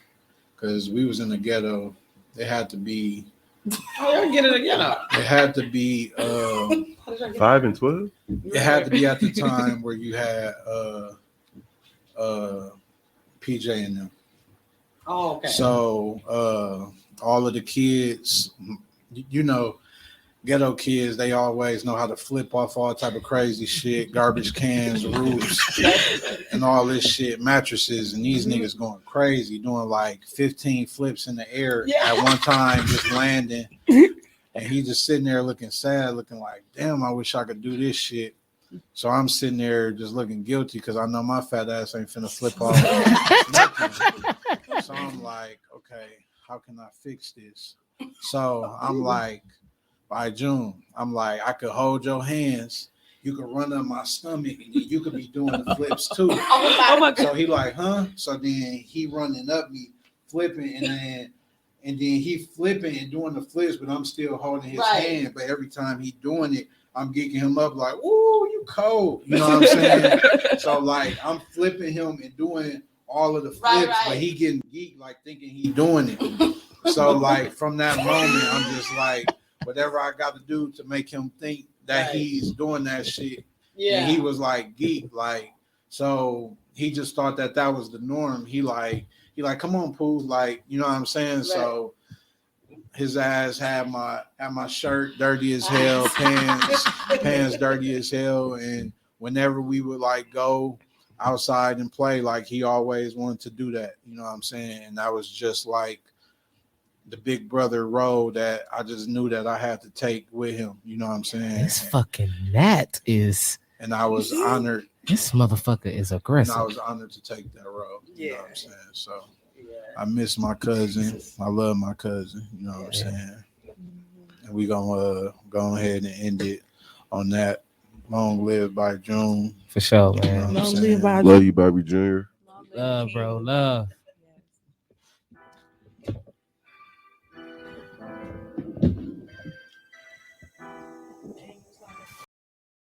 because we was in the ghetto. It had to be. Oh, y'all get it again. It had to be. 5 and 12. It had to be at the time where you had PJ and them. Oh, okay. So all of the kids, you know, ghetto kids, they always know how to flip off all type of crazy shit, garbage cans, roofs, and all this shit, mattresses, and these niggas going crazy, doing like 15 flips in the air at one time, just landing. And he just sitting there looking sad, looking like, damn, I wish I could do this shit. So I'm sitting there just looking guilty because I know my fat ass ain't finna flip off. So I'm like, okay, how can I fix this? So I'm like, by June, I'm like, I could hold your hands you can run up my stomach and then you could be doing the flips too. Oh my So he like, huh? So then he running up me, flipping, and then he flipping and doing the flips, but I'm still holding his Right. hand. But every time he doing it, I'm geeking him up like, "Woo, you cold!" You know what I'm saying? So like, I'm flipping him and doing all of the flips, Right, but he getting geeked, like thinking he doing it. So like, from that moment, I'm just like, whatever I got to do to make him think that Right. he's doing that shit. Yeah. And he was like geek, like, so he just thought that was the norm. He like, come on, Pooh, like, you know what I'm saying? Right. So his ass had my shirt dirty as hell, pants dirty as hell, and whenever we would like go outside and play, like he always wanted to do that. You know what I'm saying? And that was just like the big brother role that I just knew that I had to take with him. You know what I'm saying? This fucking Nat is. And I was honored. This motherfucker is And aggressive. I was honored to take that role. You know what Yeah. I'm saying? So Yeah. I miss my cousin. I love my cousin. You know what I'm saying? And we gonna go ahead and end it on that. Long live by June. For sure, You know man. what I'm Long saying? live by Love you, Bobby Jr. Love, bro. Love.